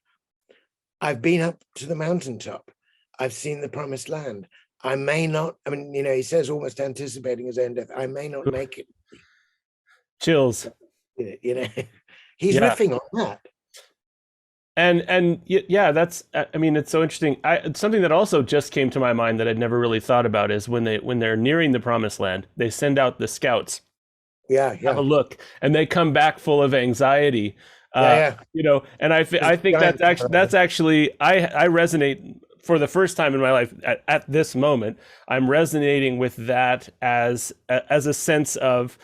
been up to the mountaintop. I've seen the promised land. I may not, he says, almost anticipating his own death, I may not make it. Chills. He's riffing on that. Yeah, that's, I mean, it's so interesting. Something that also just came to my mind that I'd never really thought about is when they're nearing the promised land, they send out the scouts, Yeah, have a yeah, look, and they come back full of anxiety. yeah, yeah. And There's I think giant that's actually, I resonate for the first time in my life at this moment. I'm resonating with that as a sense of,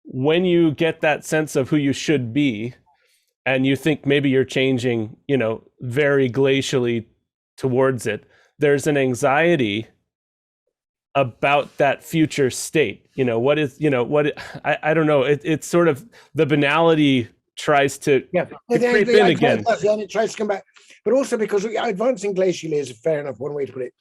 when you get that sense of who you should be, and you think maybe you're changing, very glacially towards it, there's an anxiety about that future state. What is, what, I don't know. It's sort of, the banality tries to, yeah. to creep in again. And it tries to come back, but also because advancing glacially is a fair enough one way to put it.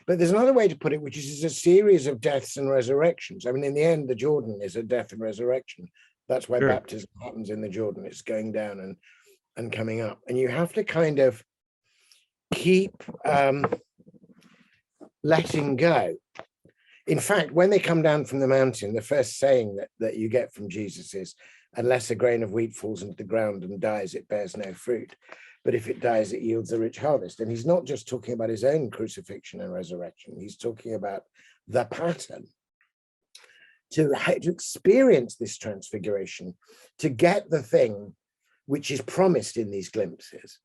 But there's another way to put it, which is a series of deaths and resurrections. I mean, in the end, the Jordan is a death and resurrection. That's why Sure. baptism happens in the Jordan. It's going down and coming up. And you have to kind of keep letting go. In fact, when they come down from the mountain, the first saying that you get from Jesus is, unless a grain of wheat falls into the ground and dies, it bears no fruit. But if it dies, it yields a rich harvest. And he's not just talking about his own crucifixion and resurrection. He's talking about the pattern to experience this transfiguration, to get the thing which is promised in these glimpses,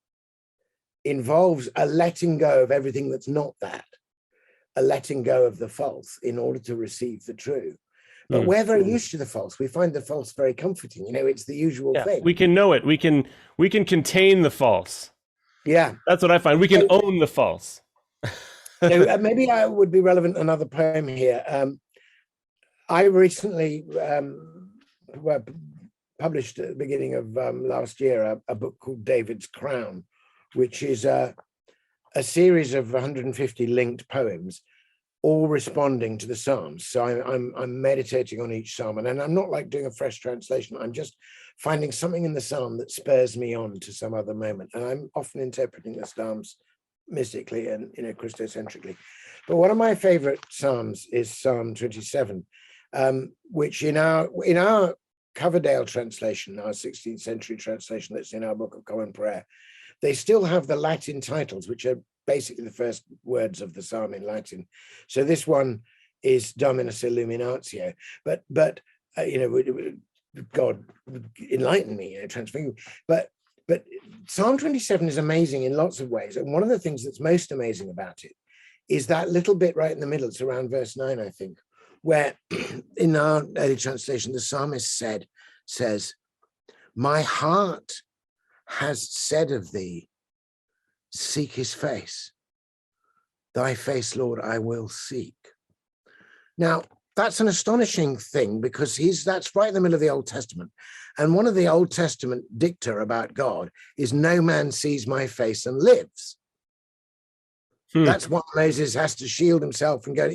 involves a letting go of everything that's not that, a letting go of the false in order to receive the true. But we're very used to the false. We find the false very comforting. It's the usual thing. We can know it. We can contain the false. Yeah. That's what I find. We can own the false. So maybe I would be relevant another poem here. I recently published at the beginning of last year a book called David's Crown, which is a series of 150 linked poems, all responding to the Psalms. So I'm meditating on each Psalm, and I'm not like doing a fresh translation. I'm just finding something in the Psalm that spurs me on to some other moment. And I'm often interpreting the Psalms mystically and Christocentrically. But one of my favorite Psalms is Psalm 27, which in our Coverdale translation, our 16th century translation that's in our Book of Common Prayer, they still have the Latin titles, which are basically the first words of the psalm in Latin. So this one is Dominus Illuminatio, but God enlighten me, transfigure. But Psalm 27 is amazing in lots of ways, and one of the things that's most amazing about it is that little bit right in the middle. It's around verse 9, I think, where in our early translation the psalmist says, "My heart has said of thee, seek his face. Thy face, Lord, I will seek." Now, that's an astonishing thing, because that's right in the middle of the Old Testament. And one of the Old Testament dicta about God is, no man sees my face and lives. That's what Moses has to shield himself and go,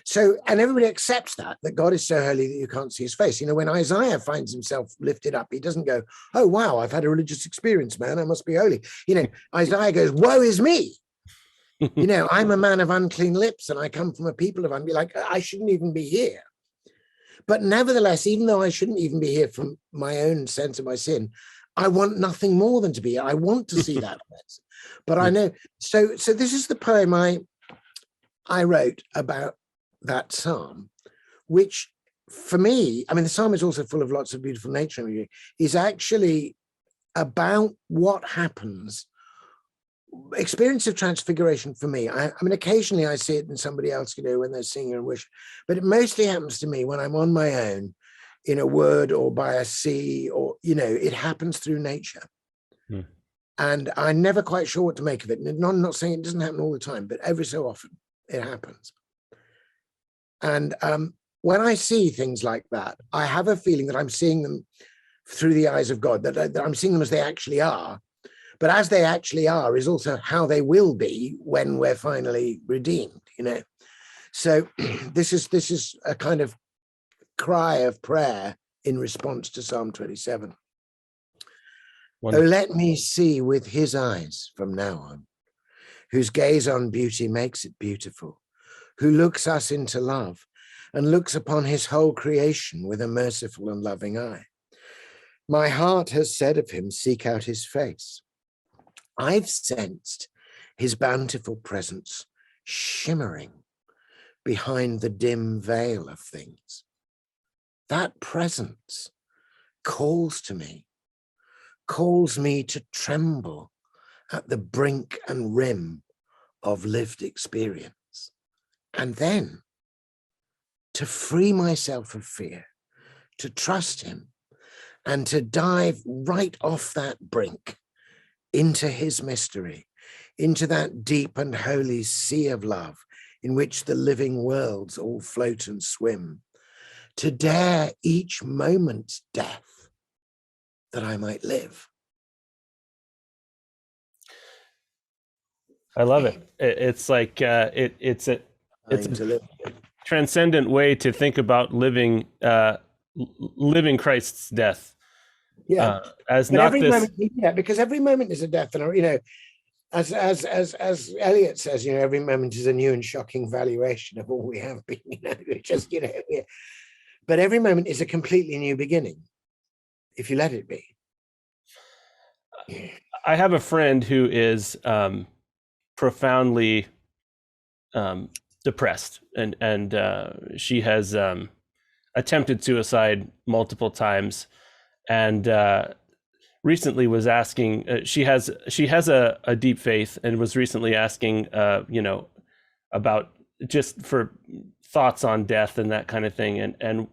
So, and everybody accepts that God is so holy that you can't see his face. When Isaiah finds himself lifted up, he doesn't go, "Oh, wow, I've had a religious experience, man, I must be holy." Isaiah goes, "Woe is me. I'm a man of unclean lips, and I come from a people of I shouldn't even be here." But nevertheless, even though I shouldn't even be here from my own sense of my sin, I want nothing more than to be here. I want to see that face. But I know, so this is the poem I wrote about that psalm, which for me, the psalm is also full of lots of beautiful nature imagery, is actually about what happens. Experience of transfiguration for me, occasionally I see it in somebody else, when they're singing and worship, but it mostly happens to me when I'm on my own in a wood or by a sea, or, it happens through nature. And I'm never quite sure what to make of it. And I'm not saying it doesn't happen all the time, but every so often it happens. And when I see things like that, I have a feeling that I'm seeing them through the eyes of God, that I'm seeing them as they actually are. But as they actually are is also how they will be when we're finally redeemed, So this is a kind of cry of prayer in response to Psalm 27. Wonderful. "Oh, let me see with his eyes from now on, whose gaze on beauty makes it beautiful, who looks us into love and looks upon his whole creation with a merciful and loving eye. My heart has said of him, seek out his face. I've sensed his bountiful presence shimmering behind the dim veil of things. That presence calls to me, calls me to tremble at the brink and rim of lived experience, and then to free myself of fear, to trust him, and to dive right off that brink into his mystery, into that deep and holy sea of love in which the living worlds all float and swim, to dare each moment's death that I might live. I love it. It's like it's a transcendent way to think about living living Christ's death. As but not every this. moment, because every moment is a death, and as Eliot says, every moment is a new and shocking valuation of all we have been. But every moment is a completely new beginning, if you let it be. I have a friend who is profoundly depressed, and she has attempted suicide multiple times, and recently was asking. She has a deep faith, and was recently asking, about just for thoughts on death and that kind of thing. And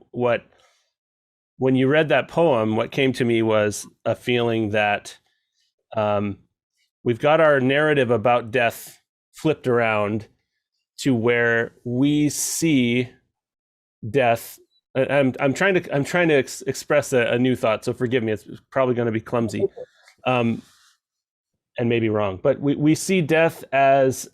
when you read that poem, what came to me was a feeling that we've got our narrative about death flipped around to where we see death. I'm trying to express a new thought, so forgive me. It's probably going to be clumsy, and maybe wrong. But we see death as,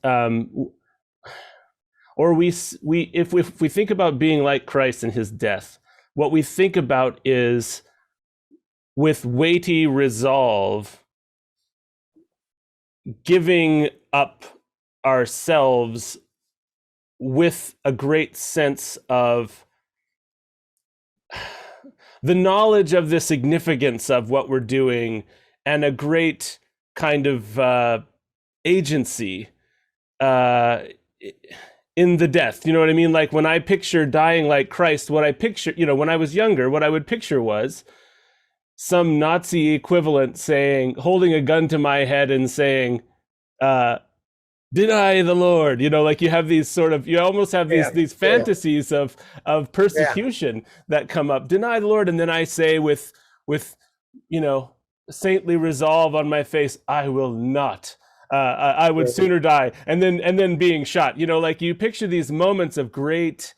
or if we think about being like Christ in his death, what we think about is with weighty resolve, giving up ourselves with a great sense of the knowledge of the significance of what we're doing, and a great kind of agency in the death. You know what I mean? Like when I picture dying like Christ, what I picture, when I was younger, what I would picture was some Nazi equivalent holding a gun to my head and saying, deny the Lord, like you have these you almost have these fantasies of persecution that come up. Deny the Lord, and then I say with saintly resolve on my face, I will not. I would sooner die, and then being shot. Like you picture these moments of great,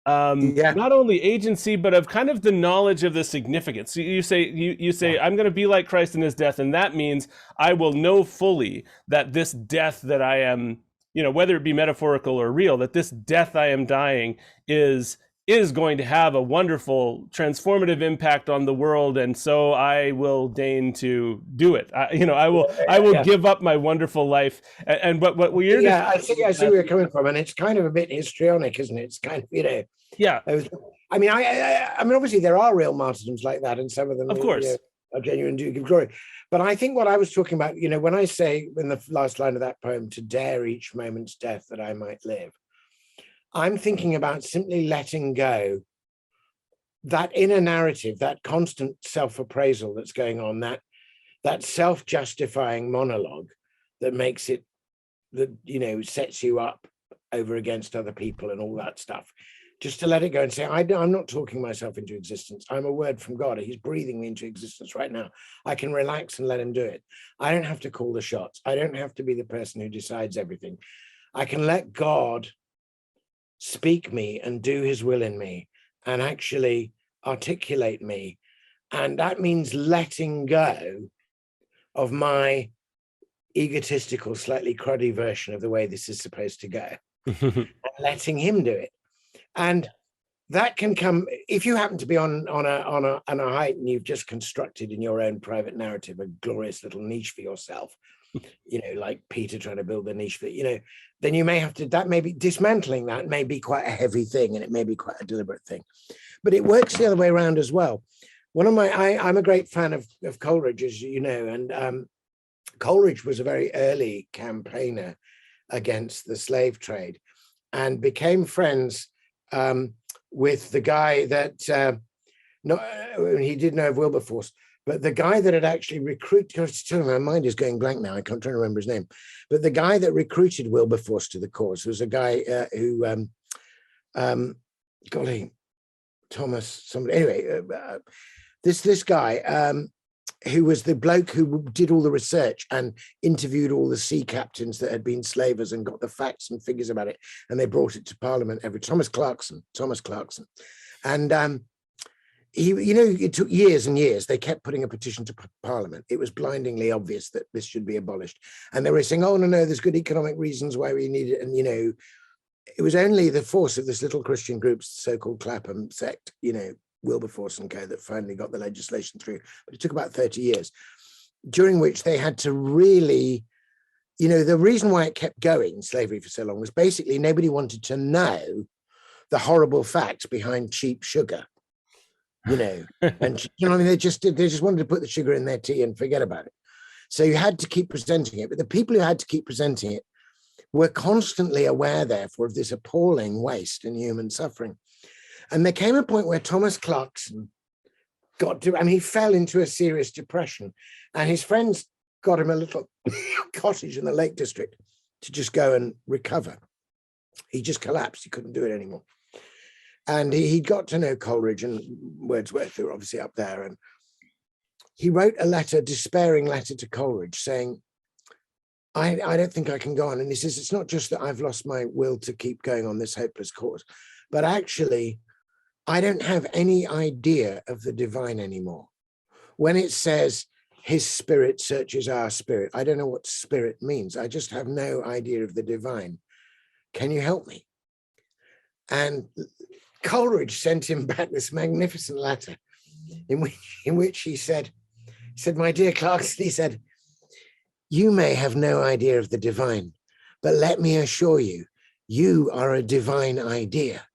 not only agency, but of kind of the knowledge of the significance. You say, I'm going to be like Christ in his death, and that means I will know fully that this death that I am, whether it be metaphorical or real, that this death I am dying is going to have a wonderful transformative impact on the world, and so I will deign to do it. I will give up my wonderful life. And what we're I see where you're coming from, and it's kind of a bit histrionic, isn't it? It's kind of I mean, obviously there are real martyrdoms like that, and some of them, of course, are genuine, do give glory. But I think what I was talking about, when I say in the last line of that poem, to dare each moment's death that I might live, I'm thinking about simply letting go that inner narrative, that constant self-appraisal that's going on, that self-justifying monologue that makes it, that sets you up over against other people and all that stuff. Just to let it go and say, I'm not talking myself into existence. I'm a word from God. He's breathing me into existence right now. I can relax and let him do it. I don't have to call the shots. I don't have to be the person who decides everything. I can let God speak me and do his will in me and actually articulate me. And that means letting go of my egotistical, slightly cruddy version of the way this is supposed to go, and letting him do it. And that can come if you happen to be on a height and you've just constructed in your own private narrative a glorious little niche for yourself, like Peter trying to build a niche for, then you may have to, that may be dismantling, that may be quite a heavy thing, and it may be quite a deliberate thing. But it works the other way around as well. I'm a great fan of Coleridge, as you know, and Coleridge was a very early campaigner against the slave trade and became friends with the guy that, he did know of Wilberforce, but the guy that had actually recruited, my mind is going blank now, I can't try to remember his name, but the guy that recruited Wilberforce to the cause was a guy who, golly, Thomas, somebody, anyway, this guy, who was the bloke who did all the research and interviewed all the sea captains that had been slavers and got the facts and figures about it, and they brought it to Parliament Thomas Clarkson. And it took years and years. They kept putting a petition to Parliament. It was blindingly obvious that this should be abolished, and they were saying, oh no, there's good economic reasons why we need it. And it was only the force of this little Christian group, so-called Clapham sect, Wilberforce and co, that finally got the legislation through. But it took about 30 years, during which they had to really, the reason why it kept going, slavery, for so long, was basically nobody wanted to know the horrible facts behind cheap sugar, and they just wanted to put the sugar in their tea and forget about it. So you had to keep presenting it, but the people who had to keep presenting it were constantly aware, therefore, of this appalling waste and human suffering. And there came a point where Thomas Clarkson he fell into a serious depression, and his friends got him a little cottage in the Lake District to just go and recover. He just collapsed. He couldn't do it anymore. And he got to know Coleridge and Wordsworth, who were obviously up there. And he wrote a despairing letter to Coleridge saying, I don't think I can go on. And he says, it's not just that I've lost my will to keep going on this hopeless course, but actually, I don't have any idea of the divine anymore. When it says his spirit searches our spirit, I don't know what spirit means. I just have no idea of the divine. Can you help me? And Coleridge sent him back this magnificent letter in which he said, my dear Clarkson, he said, you may have no idea of the divine, but let me assure you, you are a divine idea.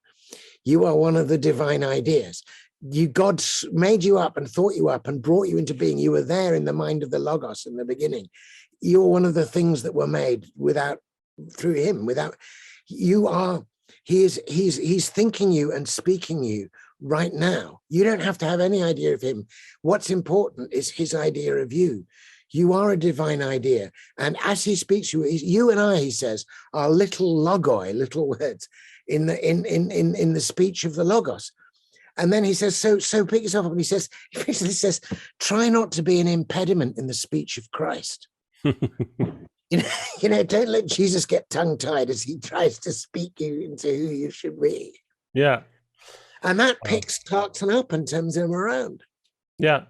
You are one of the divine ideas. God made you up and thought you up and brought you into being. You were there in the mind of the Logos in the beginning. You're one of the things that were made through him. He's thinking you and speaking you right now. You don't have to have any idea of him. What's important is his idea of you. You are a divine idea. And as he speaks to you, you and I, he says, are little logoi, little words in the speech of the Logos. And then he says, so pick yourself up. And he basically says, try not to be an impediment in the speech of Christ. Don't let Jesus get tongue-tied as he tries to speak you into who you should be. Yeah. And that picks Clarkson up and turns him around. Yeah.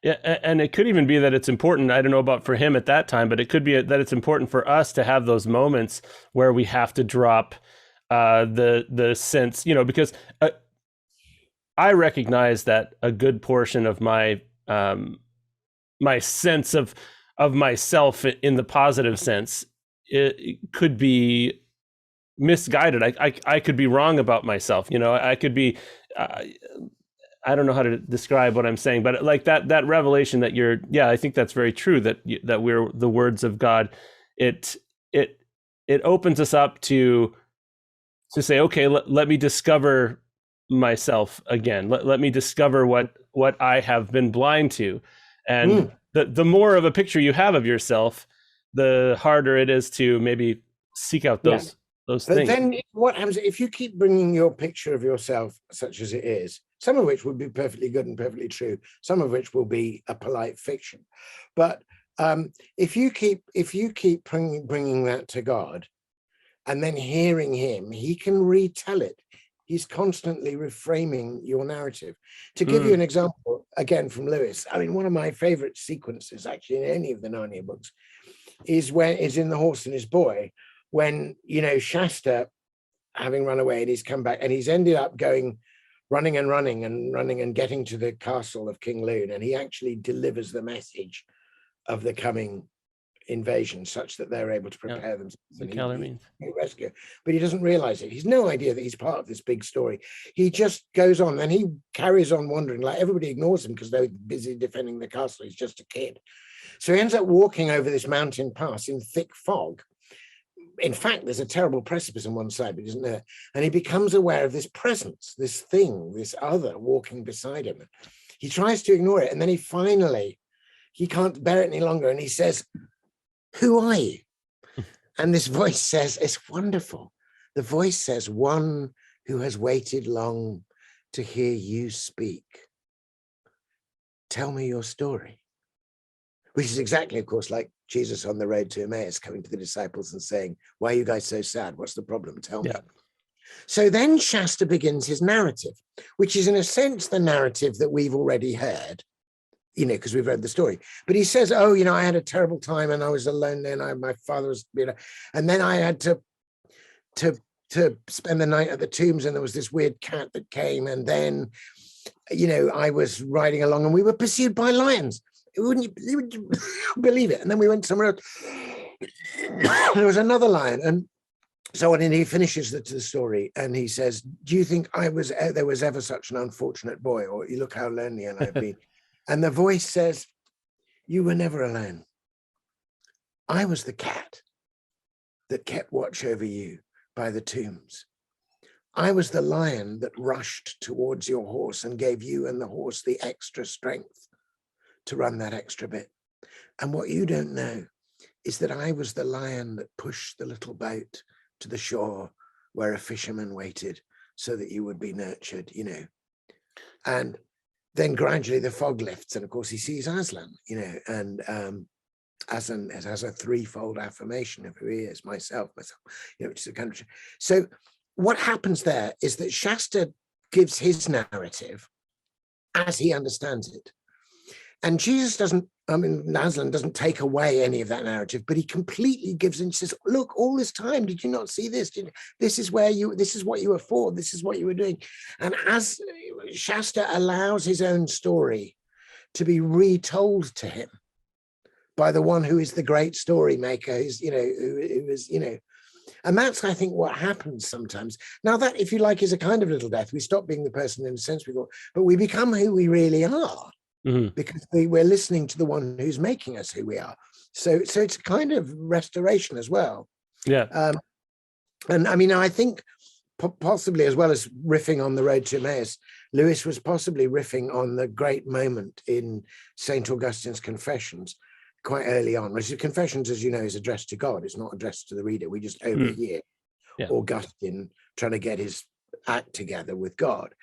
Yeah, and it could even be that it's important, I don't know about for him at that time, but it could be that it's important for us to have those moments where we have to drop the sense, because I recognize that a good portion of my my sense of myself in the positive sense, it could be misguided. I could be wrong about myself. I could be. I don't know how to describe what I'm saying, but like that revelation that I think that's very true, that we're the words of God. It opens us up to say, okay, let me discover myself again. Let me discover what I have been blind to. And the more of a picture you have of yourself, the harder it is to maybe seek out those things. But then what happens if you keep bringing your picture of yourself, such as it is, some of which would be perfectly good and perfectly true, some of which will be a polite fiction. But if you keep bringing that to God and then hearing him, he can retell it. He's constantly reframing your narrative. To give you an example, again, from Lewis, I mean, one of my favorite sequences, actually, in any of the Narnia books, is in The Horse and His Boy, when, Shasta, having run away, and he's come back, and he's ended up running and getting to the castle of King Loon, and he actually delivers the message of the coming invasion such that they're able to prepare themselves. The Keller means rescue, but he doesn't realize it. He's no idea that he's part of this big story. He just goes on and he carries on wandering, like everybody ignores him because they're busy defending the castle. He's just a kid. So he ends up walking over this mountain pass in thick fog. In fact, there's a terrible precipice on one side, but he doesn't know it. And he becomes aware of this presence, this thing, this other walking beside him. He tries to ignore it. And then he can't bear it any longer. And he says, "Who are you?" And this voice says, it's wonderful. The voice says, "One who has waited long to hear you speak. Tell me your story." Which is exactly, of course, like Jesus on the road to Emmaus coming to the disciples and saying, "Why are you guys so sad? What's the problem? Tell me." So then Shasta begins his narrative, which is in a sense the narrative that we've already heard, because we've read the story. But he says, "Oh, I had a terrible time and I was alone then. My father was, and then I had to spend the night at the tombs, and there was this weird cat that came, and then, I was riding along and we were pursued by lions. You wouldn't believe it. And then we went somewhere else. There was another lion." And so on, and he finishes the story and he says, "Do you think there was ever such an unfortunate boy? Or you look how lonely I've been." And the voice says, "You were never alone. I was the cat that kept watch over you by the tombs. I was the lion that rushed towards your horse and gave you and the horse the extra strength to run that extra bit. And what you don't know is that I was the lion that pushed the little boat to the shore where a fisherman waited so that you would be nurtured, And then gradually the fog lifts, and of course he sees Aslan, and Aslan has a threefold affirmation of who he is, myself, which is a country. So what happens there is that Shasta gives his narrative as he understands it. And Jesus Aslan doesn't take away any of that narrative, but he completely gives and says, "Look, all this time, did you not see this? This is what you were for. This is what you were doing." And as Shasta allows his own story to be retold to him by the one who is the great story maker, and that's, I think, what happens sometimes. Now that, if you like, is a kind of little death. We stop being the person in the sense we thought, but we become who we really are. Mm-hmm. Because we're listening to the one who's making us who we are. So it's a kind of restoration as well. Yeah. And I mean, I think possibly, as well as riffing on the road to Emmaus, Lewis was possibly riffing on the great moment in St. Augustine's Confessions quite early on, which is Confessions, as you know, is addressed to God. It's not addressed to the reader. We just overhear Augustine trying to get his act together with God.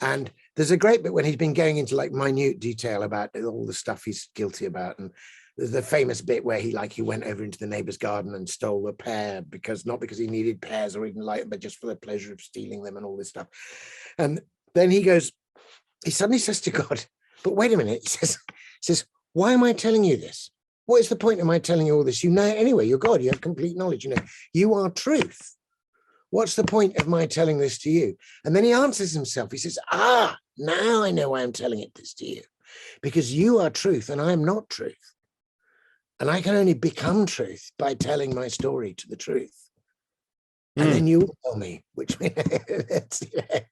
And there's a great bit when he's been going into like minute detail about all the stuff he's guilty about. And there's the famous bit where he went over into the neighbor's garden and stole a pear, not because he needed pears or even like them, but just for the pleasure of stealing them and all this stuff. And then he suddenly says to God, "But wait a minute," he says, "Why am I telling you this? What is the point of my telling you all this? You know, anyway, you're God, you have complete knowledge, you are truth. What's the point of my telling this to you?" And then he answers himself. He says, now I know why I'm telling this to you. Because you are truth and I am not truth. And I can only become truth by telling my story to the truth. And then you tell me, which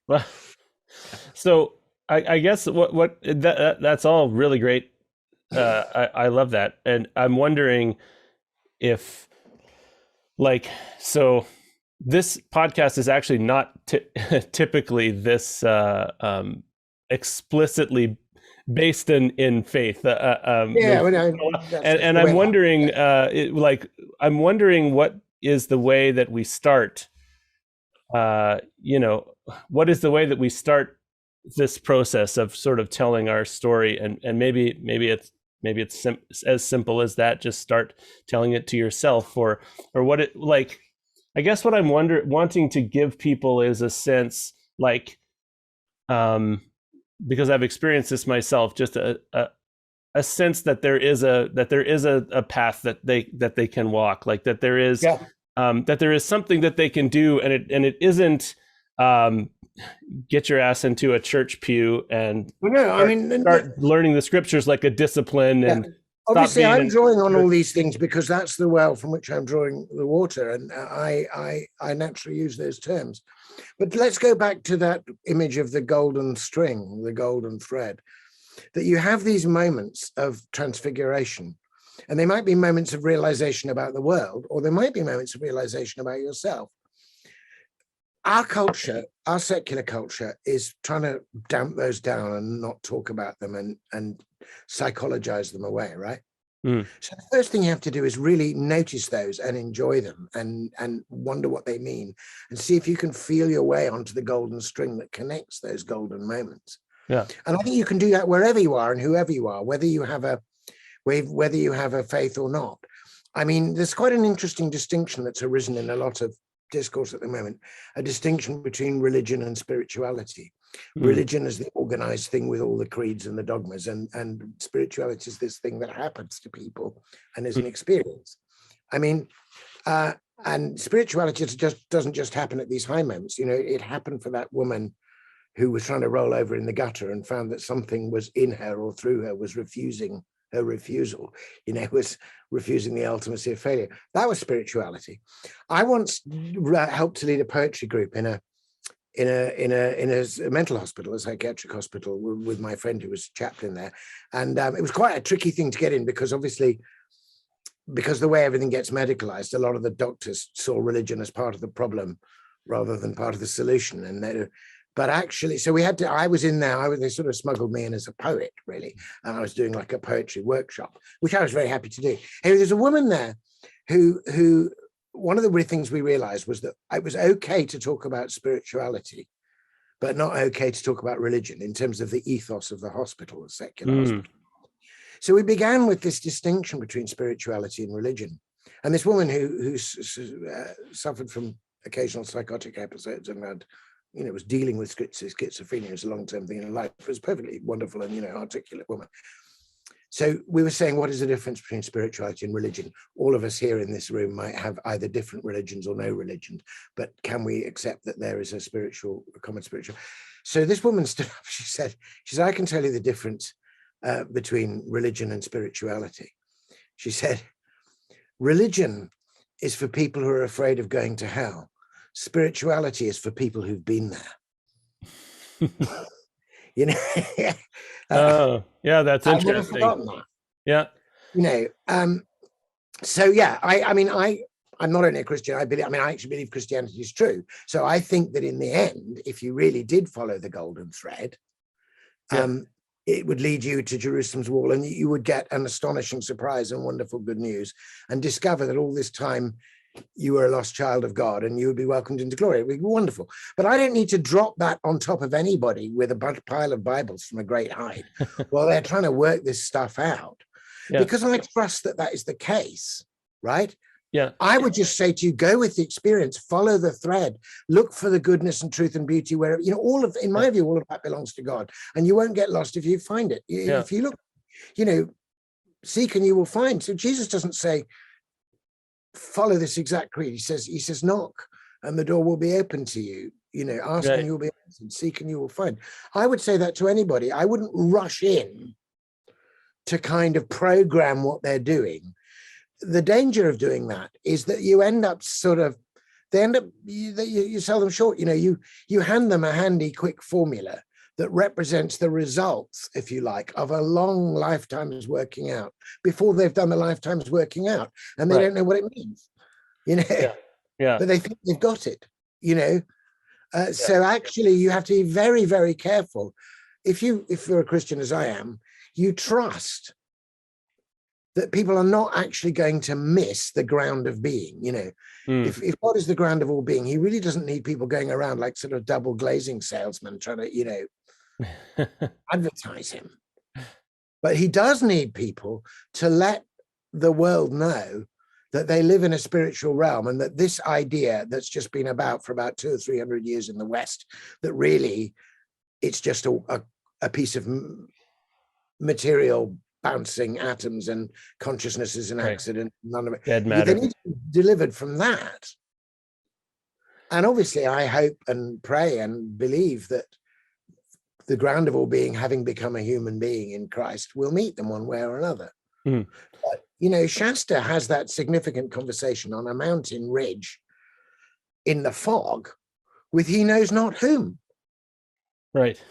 well, so I guess that's all really great. I love that. And I'm wondering if this podcast is actually not typically this explicitly based in faith. And I'm wondering, I'm wondering what is the way that we start. What is the way that we start this process of sort of telling our story, and maybe it's as simple as that. Just start telling it to yourself, or what it like. I guess what I'm wanting to give people is a sense, because I've experienced this myself, just a sense that there is a path that they can walk, that there is something that they can do, and it isn't get your ass into a church pew and start learning the scriptures like a discipline and. Obviously, I'm drawing on all these things because that's the well from which I'm drawing the water, and I naturally use those terms. But let's go back to that image of the golden string, the golden thread, that you have these moments of transfiguration And they might be moments of realization about the world, or there might be moments of realization about yourself. Our culture, our secular culture, is trying to damp those down and not talk about them and psychologize them away, right? So the first thing you have to do is really notice those and enjoy them and wonder what they mean and see if you can feel your way onto the golden string that connects those golden moments. Yeah. And I think you can do that wherever you are and whoever you are, whether you have a faith or not. I mean, there's quite an interesting distinction that's arisen in a lot of discourse at the moment, a distinction between religion and spirituality. Religion is the organized thing with all the creeds and the dogmas, and spirituality is this thing that happens to people and is an experience. I mean, and spirituality doesn't just happen at these high moments. You know, it happened for that woman who was trying to roll over in the gutter and found that something was in her or through her was refusing her refusal, you know, was refusing the ultimacy of failure. That was spirituality. I once helped to lead a poetry group in a mental hospital, a psychiatric hospital, with my friend who was chaplain there. And it was quite a tricky thing to get in because obviously, because the way everything gets medicalized, a lot of the doctors saw religion as part of the problem rather than part of the solution. And but actually, so we had to, I was in there, they sort of smuggled me in as a poet, really. And I was doing like a poetry workshop, which I was very happy to do. Anyway, there's a woman there who one of the things we realized was that it was okay to talk about spirituality, but not okay to talk about religion in terms of the ethos of the hospital, the secular hospital. So we began with this distinction between spirituality and religion. And this woman who suffered from occasional psychotic episodes and had, you know, was dealing with schizophrenia as a long-term thing in life, was perfectly wonderful and, you know, articulate woman. So we were saying, what is the difference between spirituality and religion? All of us here in this room might have either different religions or no religion, but can we accept that there is a common spiritual? So this woman stood up, she said, I can tell you the difference between religion and spirituality. She said, religion is for people who are afraid of going to hell. Spirituality is for people who've been there. You know? Oh, yeah, that's interesting. I've never forgotten that. Yeah. You know, so yeah, I mean, I'm not only a Christian, I actually believe Christianity is true. So I think that in the end, if you really did follow the golden thread, it would lead you to Jerusalem's wall, and you would get an astonishing surprise and wonderful good news and discover that all this time you were a lost child of God and you would be welcomed into glory. It would be wonderful. But I don't need to drop that on top of anybody with a pile of Bibles from a great height while they're trying to work this stuff out. Yeah. Because I trust that that is the case, right? Yeah. I would just say to you, go with the experience, follow the thread, look for the goodness and truth and beauty where, you know, in my view, all of that belongs to God, and you won't get lost if you find it. If you look, you know, seek and you will find. So Jesus doesn't say, follow this exact creed. He says, knock and the door will be open to you. You know, ask and you will be answered, seek and you will find. I would say that to anybody. I wouldn't rush in to kind of program what they're doing. The danger of doing that is that you end up you sell them short. You know, you hand them a handy, quick formula that represents the results, if you like, of a long lifetime's working out before they've done the lifetime's working out, and they don't know what it means, you know. But they think they've got it, you know. So actually, you have to be very, very careful. If you're a Christian, as I am, you trust that people are not actually going to miss the ground of being, you know. If God is the ground of all being, he really doesn't need people going around like sort of double glazing salesmen trying to, you know, advertise him. But he does need people to let the world know that they live in a spiritual realm, and that this idea that's just been about for about 200 or 300 years in the West, that really it's just a piece of material bouncing atoms and consciousness is an accident. None of it. Dead matter. They need to be delivered from that. And obviously I hope and pray and believe that the ground of all being, having become a human being in Christ, will meet them one way or another. But, you know, Shasta has that significant conversation on a mountain ridge in the fog with he knows not whom. Right.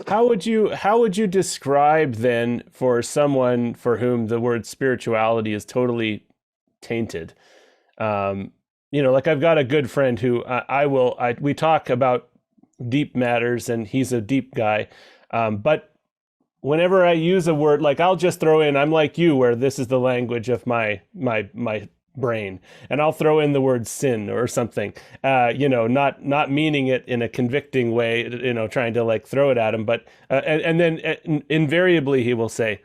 How would you describe then for someone for whom the word spirituality is totally tainted? Um, like I've got a good friend who we talk about deep matters, and he's a deep guy. But whenever I use a word, like I'll just throw in, I'm like you, where this is the language of my brain, and I'll throw in the word sin or something, not meaning it in a convicting way, trying to like throw it at him, but and then invariably he will say,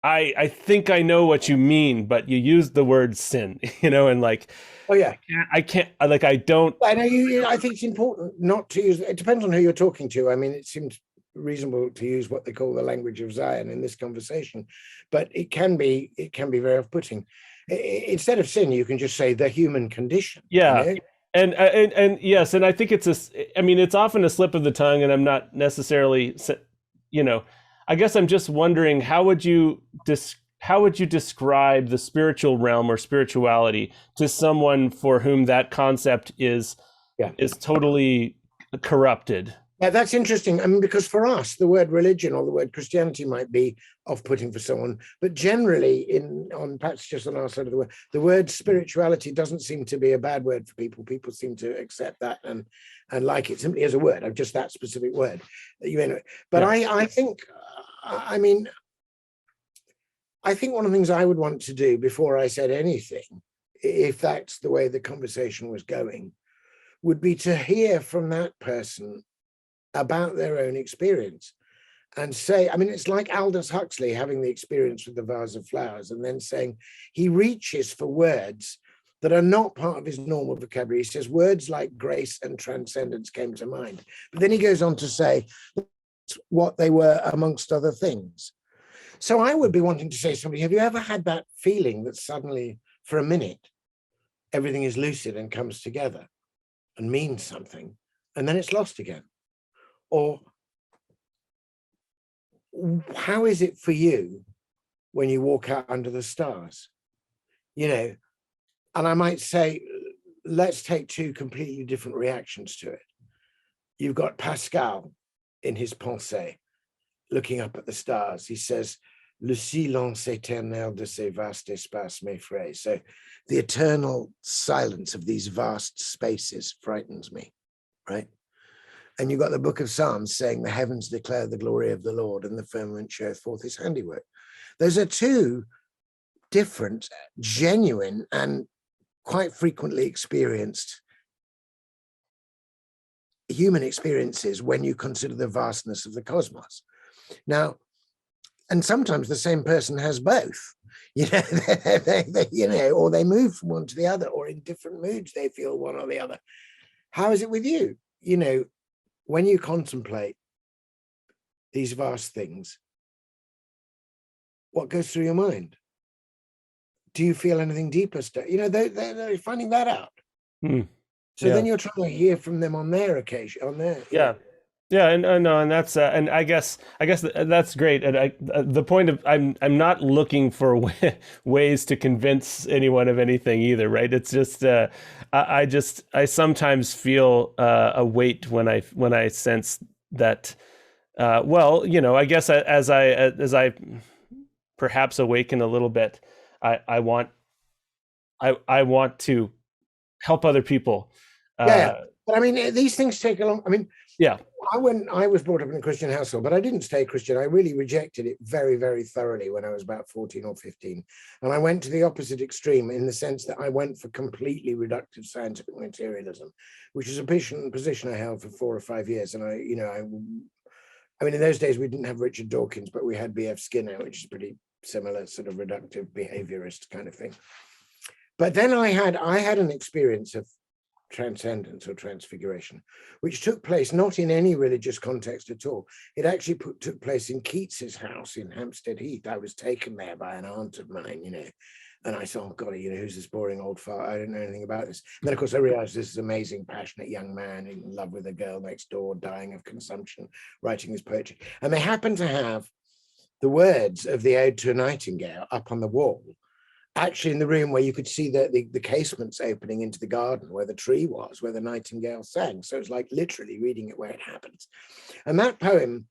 I think I know what you mean, but you used the word sin, and like, Oh yeah, I can't, like, I don't. I know I think it's important not to use. It depends on who you're talking to. I mean, it seems reasonable to use what they call the language of Zion in this conversation, but it can be very off-putting. Instead of sin, you can just say the human condition. Yeah. And yes, and I think I mean, it's often a slip of the tongue, and I'm not necessarily, you know, I guess I'm just wondering, how would you describe the spiritual realm or spirituality to someone for whom that concept is Yeah. is totally corrupted? Yeah, that's interesting. I mean, because for us, the word religion or the word Christianity might be off-putting for someone, but generally, perhaps just on our side of the word spirituality doesn't seem to be a bad word for people. People seem to accept that and like it simply as a word, of just that specific word. But yeah. I think, I mean, I think one of the things I would want to do before I said anything, if that's the way the conversation was going, would be to hear from that person about their own experience and say, I mean, it's like Aldous Huxley having the experience with the vase of flowers and then saying he reaches for words that are not part of his normal vocabulary. He says words like grace and transcendence came to mind. But then he goes on to say what they were amongst other things. So I would be wanting to say to somebody, have you ever had that feeling that suddenly for a minute, everything is lucid and comes together and means something, and then it's lost again? Or how is it for you when you walk out under the stars? And I might say, let's take two completely different reactions to it. You've got Pascal in his Pensée, looking up at the stars. He says, le silence éternel de ces vastes espaces m'effraie. So the eternal silence of these vast spaces frightens me, right? And you've got the book of Psalms saying the heavens declare the glory of the Lord and the firmament showeth forth his handiwork. Those are two different, genuine, and quite frequently experienced human experiences when you consider the vastness of the cosmos. Now, and sometimes the same person has both, or they move from one to the other, or in different moods, they feel one or the other. How is it with you? When you contemplate these vast things, what goes through your mind? Do you feel anything deeper? They're finding that out. So then you're trying to hear from them on their occasion, on their. Yeah, and no, and that's and I guess that's great. And the point of I'm not looking for ways to convince anyone of anything either, right? It's just I sometimes feel a weight when I sense that. I guess as I perhaps awaken a little bit, I want to help other people. But I mean, these things take a long. I mean, yeah. I was brought up in a Christian household, but I didn't stay Christian. I really rejected it very, very thoroughly when I was about 14 or 15. And I went to the opposite extreme in the sense that I went for completely reductive scientific materialism, which is a position I held for 4 or 5 years. And I mean, in those days, we didn't have Richard Dawkins, but we had B.F. Skinner, which is pretty similar sort of reductive behaviorist kind of thing. But then I had an experience of transcendence or transfiguration, which took place not in any religious context at all. It actually took place in Keats's house in Hampstead Heath. I was taken there by an aunt of mine, and I thought, oh God, who's this boring old fart? I don't know anything about this. And then, of course, I realized this is an amazing, passionate young man in love with a girl next door, dying of consumption, writing this poetry. And they happened to have the words of the Ode to a Nightingale up on the wall. actually in the room where you could see the casements opening into the garden where the tree was, where the nightingale sang. So it's like literally reading it where it happens. And that poem,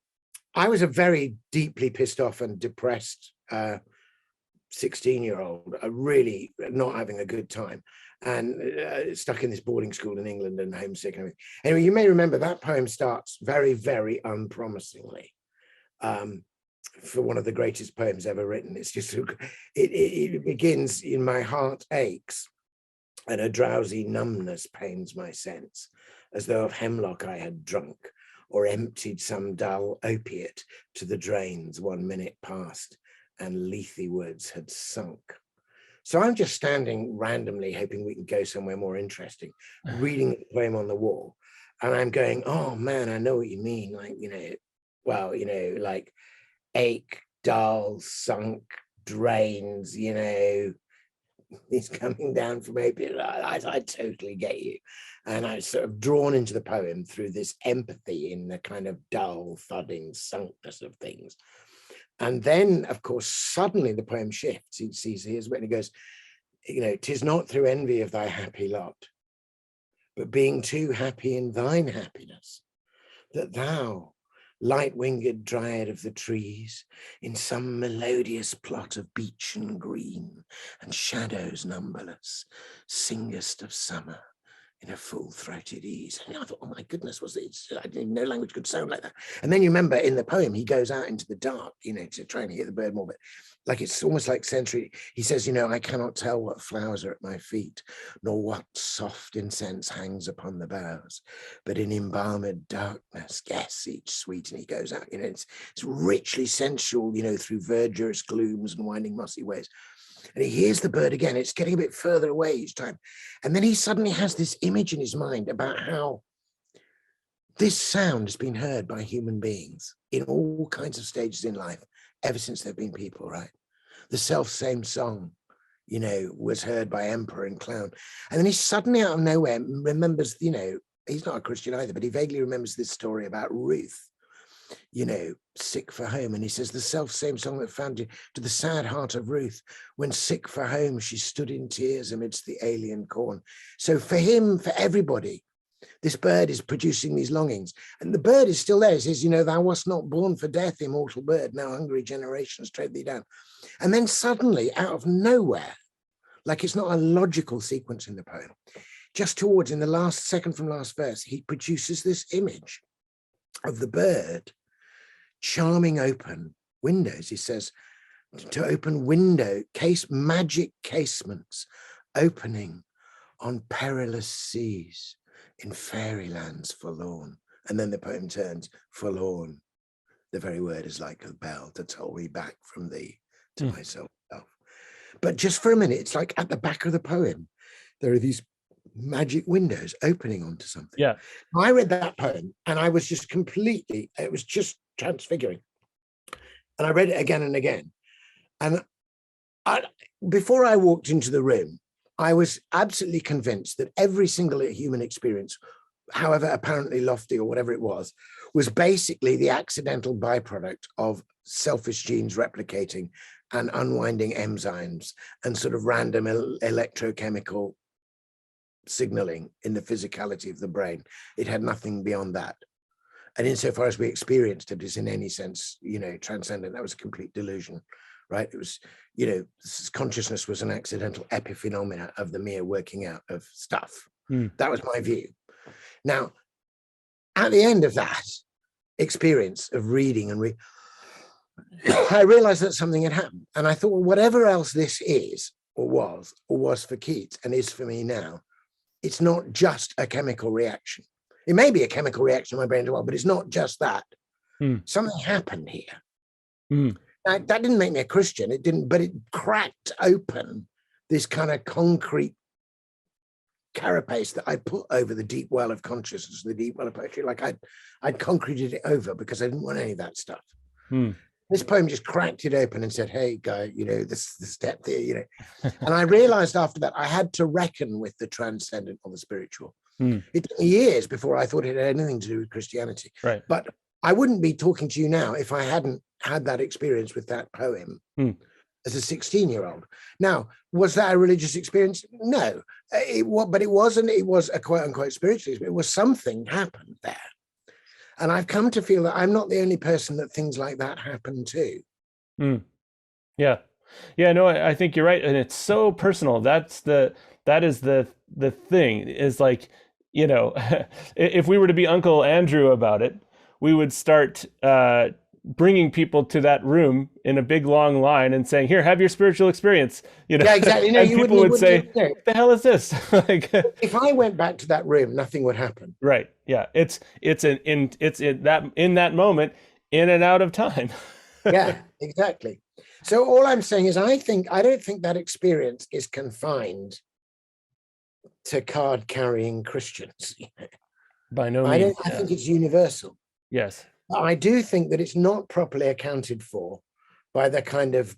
I was a very deeply pissed off and depressed 16-year-old, really not having a good time, and stuck in this boarding school in England and homesick and everything. Anyway, you may remember that poem starts very, very unpromisingly. For one of the greatest poems ever written. It's just, it begins, in my heart aches, and a drowsy numbness pains my sense, as though of hemlock I had drunk, or emptied some dull opiate to the drains 1 minute past, and lethe words had sunk. So I'm just standing randomly, hoping we can go somewhere more interesting, reading the poem on the wall, and I'm going, oh man, I know what you mean. Like, well, like, ache, dull, sunk, drains, he's coming down from opiate. I totally get you. And I was sort of drawn into the poem through this empathy in the kind of dull, thudding, sunkness of things. And then, of course, suddenly the poem shifts. He sees, here's when he goes, "'Tis not through envy of thy happy lot, but being too happy in thine happiness, that thou, light-winged dryad of the trees, in some melodious plot of beech and green, and shadows numberless, singest of summer in a full-throated ease." And I thought, oh my goodness, I didn't know language could sound like that. And then you remember in the poem, he goes out into the dark, to try and hear the bird more, but like it's almost like sensory. He says, I cannot tell what flowers are at my feet, nor what soft incense hangs upon the boughs, but in embalmed darkness, guess each sweet. And he goes out, it's richly sensual, through verdurous glooms and winding mossy ways. And he hears the bird again. It's getting a bit further away each time. And then he suddenly has this image in his mind about how this sound has been heard by human beings in all kinds of stages in life, ever since there have been people, right? The self-same song, was heard by emperor and clown. And then he suddenly out of nowhere remembers, he's not a Christian either, but he vaguely remembers this story about Ruth, sick for home. And he says, the self-same song that found you to the sad heart of Ruth, when sick for home, she stood in tears amidst the alien corn. So for him, for everybody, this bird is producing these longings. And the bird is still there. He says, thou wast not born for death, immortal bird, now hungry generations tread thee down. And then suddenly, out of nowhere, like it's not a logical sequence in the poem, just towards, in the second from last verse, he produces this image of the bird charming open windows. He says, to open magic casements, opening on perilous seas, in fairylands forlorn. And then the poem turns, forlorn. The very word is like a bell to toll me back from thee to myself. But just for a minute, it's like at the back of the poem, there are these magic windows opening onto something. Yeah. I read that poem and I was just it was just transfiguring. And I read it again and again. And before I walked into the room, I was absolutely convinced that every single human experience, however apparently lofty or whatever it was basically the accidental byproduct of selfish genes replicating and unwinding enzymes and sort of random electrochemical signaling in the physicality of the brain. It had nothing beyond that. And insofar as we experienced it is in any sense, transcendent, that was a complete delusion, right? It was, consciousness was an accidental epiphenomena of the mere working out of stuff. That was my view. Now, at the end of that experience of reading and I realized that something had happened. And I thought, well, whatever else this is or was for Keats and is for me now, it's not just a chemical reaction. It may be a chemical reaction in my brain as well, but it's not just that. Something happened here. Now, that didn't make me a Christian. It didn't, but it cracked open this kind of concrete carapace that I put over the deep well of consciousness, the deep well of poetry. Like I'd concreted it over because I didn't want any of that stuff. This poem just cracked it open and said, hey, guy, this depth here, And I realized after that I had to reckon with the transcendent or the spiritual. It took me years before I thought it had anything to do with Christianity. Right. But I wouldn't be talking to you now if I hadn't had that experience with that poem as a 16-year-old. Now, was that a religious experience? No, but it wasn't. It was a quote unquote spiritual experience. It was something happened there. And I've come to feel that I'm not the only person that things like that happen to. Mm. Yeah. Yeah, no, I think you're right. And it's so personal. That is the thing is like, if we were to be Uncle Andrew about it, we would start bringing people to that room in a big long line and saying, "Here, have your spiritual experience." Yeah, exactly. No, and people would say, "What the hell is this?" Like, if I went back to that room, nothing would happen. Right. Yeah. It's in that moment, in and out of time. Yeah, exactly. So all I'm saying is I don't think that experience is confined to card-carrying Christians. By no means. I think it's universal. Yes. I do think that it's not properly accounted for by the kind of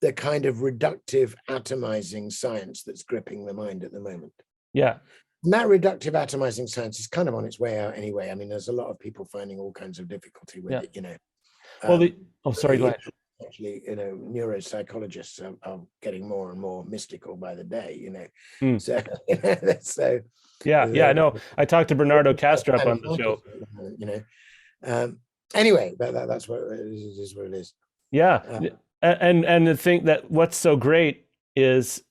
reductive atomizing science that's gripping the mind at the moment. Yeah. And that reductive atomizing science is kind of on its way out anyway. I mean, there's a lot of people finding all kinds of difficulty with it, Well, sorry, go ahead. Actually, neuropsychologists are getting more and more mystical by the day, So, I know. I talked to Bernardo Kastrup on the show. Anyway, that's what it is. What it is. Yeah, and the thing that what's so great is,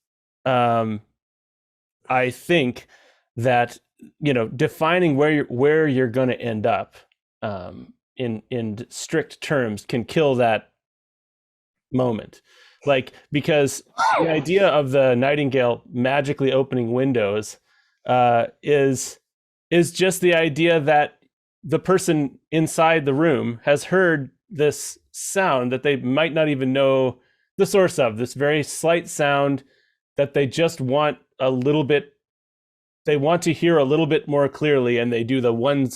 I think that defining where you're going to end up, in strict terms, can kill that moment, because the idea of the nightingale magically opening windows is just the idea that the person inside the room has heard this sound that they might not even know the source of, this very slight sound that they just want they want to hear a little bit more clearly, and they do the one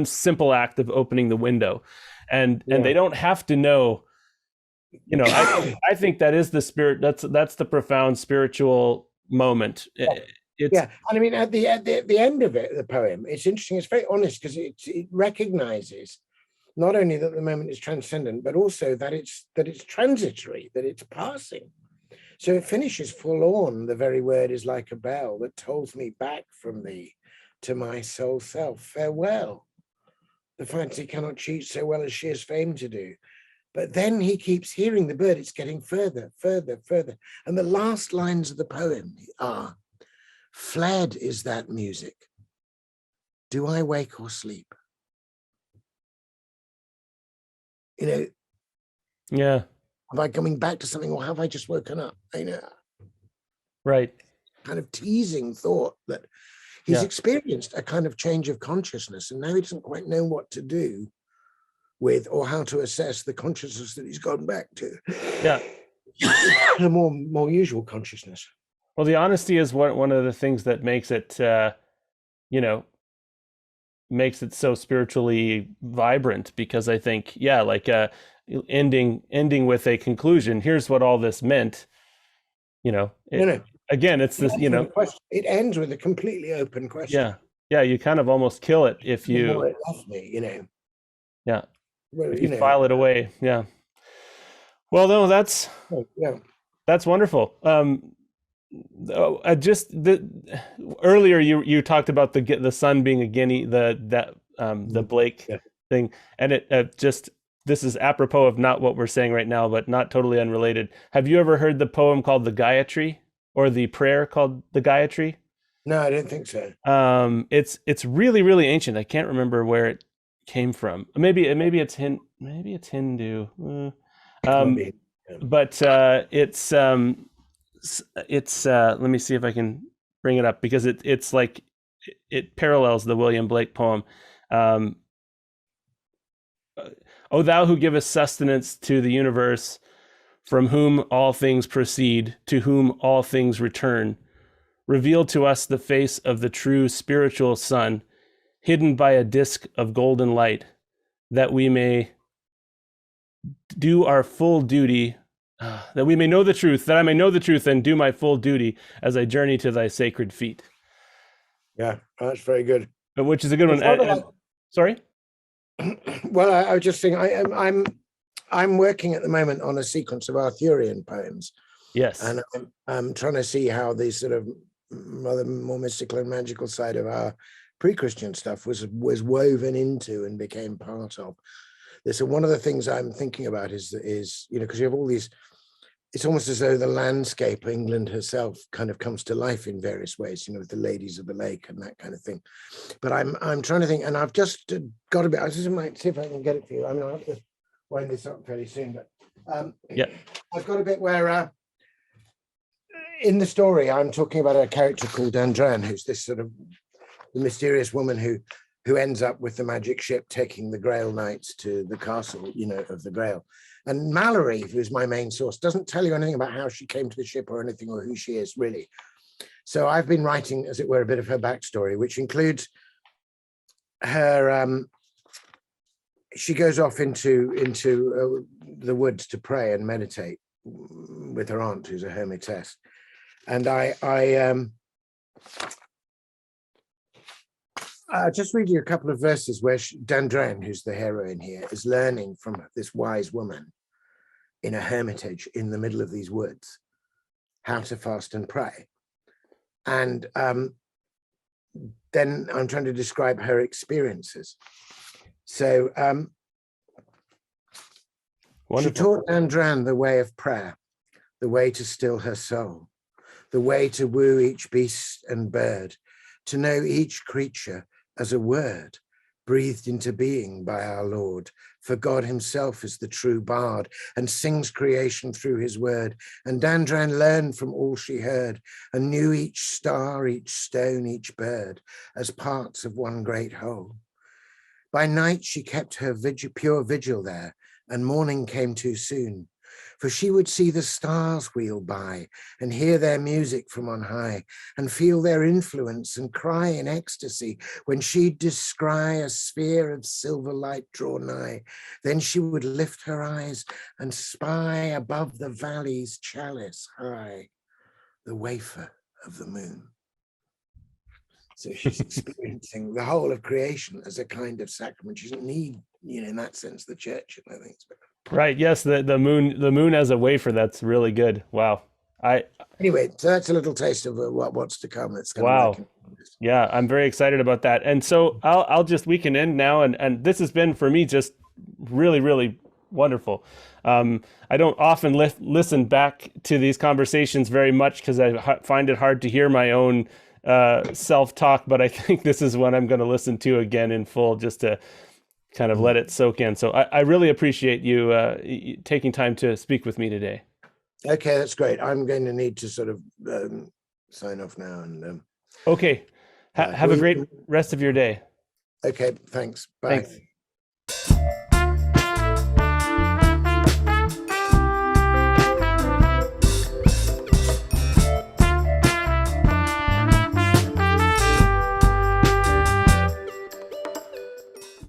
simple act of opening the window, and they don't have to know. I think that is the spirit. That's the profound spiritual moment. And I mean, at the end of it, the poem, it's interesting. It's very honest because it recognizes not only that the moment is transcendent, but also that it's transitory, that it's passing. So it finishes forlorn. The very word is like a bell that tolls me back from thee to my sole self. Farewell. The fancy cannot cheat so well as she is famed to do. But then he keeps hearing the bird. It's getting further, further, further. And the last lines of the poem are, fled is that music. Do I wake or sleep? Yeah. Am I coming back to something, or have I just woken up? Right. Kind of teasing thought that he's experienced a kind of change of consciousness, and now he doesn't quite know what to do with or how to assess the consciousness that he's gone back to. Yeah. A more usual consciousness. Well, the honesty is one of the things that makes it, makes it so spiritually vibrant, because I think, ending with a conclusion. Here's what all this meant. Again, it's this. It ends with a completely open question. Yeah. You kind of almost kill it if you. It left me, Yeah. If you file it away. Yeah. Well, no, that's wonderful. Earlier you talked about the sun being a guinea, the Blake thing, and it this is apropos of not what we're saying right now, but not totally unrelated. Have you ever heard the poem called the Guite, or the prayer called the Guite? No, I don't think so. It's really, really ancient. I can't remember where it came from. Maybe it's Hindu. But it's let me see if I can bring it up, because it's like it parallels the William Blake poem. O thou who givest sustenance to the universe, from whom all things proceed, to whom all things return, reveal to us the face of the true spiritual sun, hidden by a disk of golden light, that we may do our full duty, that we may know the truth, that I may know the truth and do my full duty as I journey to thy sacred feet. Yeah, that's very good. Which is a good one. Sorry? Well, I was just saying, I'm working at the moment on a sequence of Arthurian poems, Yes. and I'm trying to see how the sort of rather more mystical and magical side of our pre-Christian stuff was woven into and became part of this. And one of the things I'm thinking about is because you have all these, it's almost as though the landscape, England herself, kind of comes to life in various ways, with the ladies of the lake and that kind of thing. But I'm trying to think, and I've just got a bit. I just might see if I can get it for you. I mean, I'll have to wind this up fairly soon, but yeah, I've got a bit where in the story I'm talking about a character called Andran, who's this sort of the mysterious woman who ends up with the magic ship taking the Grail Knights to the castle, of the Grail. And Mallory, who's my main source, doesn't tell you anything about how she came to the ship or anything or who she is, really. So I've been writing, as it were, a bit of her backstory, which includes her. She goes off into the woods to pray and meditate with her aunt, who's a hermitess. And I'll just read you a couple of verses where Dandran, who's the heroine here, is learning from this wise woman in a hermitage in the middle of these woods how to fast and pray. And then I'm trying to describe her experiences. So she taught Dandran the way of prayer, the way to still her soul, the way to woo each beast and bird, to know each creature as a word breathed into being by our Lord. For God himself is the true bard and sings creation through his word. And Dandran learned from all she heard and knew each star, each stone, each bird as parts of one great whole. By night she kept her pure vigil there, and morning came too soon. For she would see the stars wheel by and hear their music from on high and feel their influence and cry in ecstasy when she'd descry a sphere of silver light draw nigh. Then she would lift her eyes and spy above the valley's chalice high the wafer of the moon. So she's experiencing the whole of creation as a kind of sacrament. She doesn't need, in that sense, the church. I think it's right. Yes, the moon as a wafer. That's really good. Wow. Anyway, so that's a little taste of what's to come. It's kind wow. of Yeah, I'm very excited about that. And so we can end now. And this has been for me just really, really wonderful. I don't often listen back to these conversations very much because I find it hard to hear my own self-talk, but I think this is one I'm going to listen to again in full just to kind of let it soak in. So I really appreciate you taking time to speak with me today. Okay, that's great. I'm going to need to sort of sign off now. And okay. Have a great rest of your day. Okay, thanks. Bye. Thanks.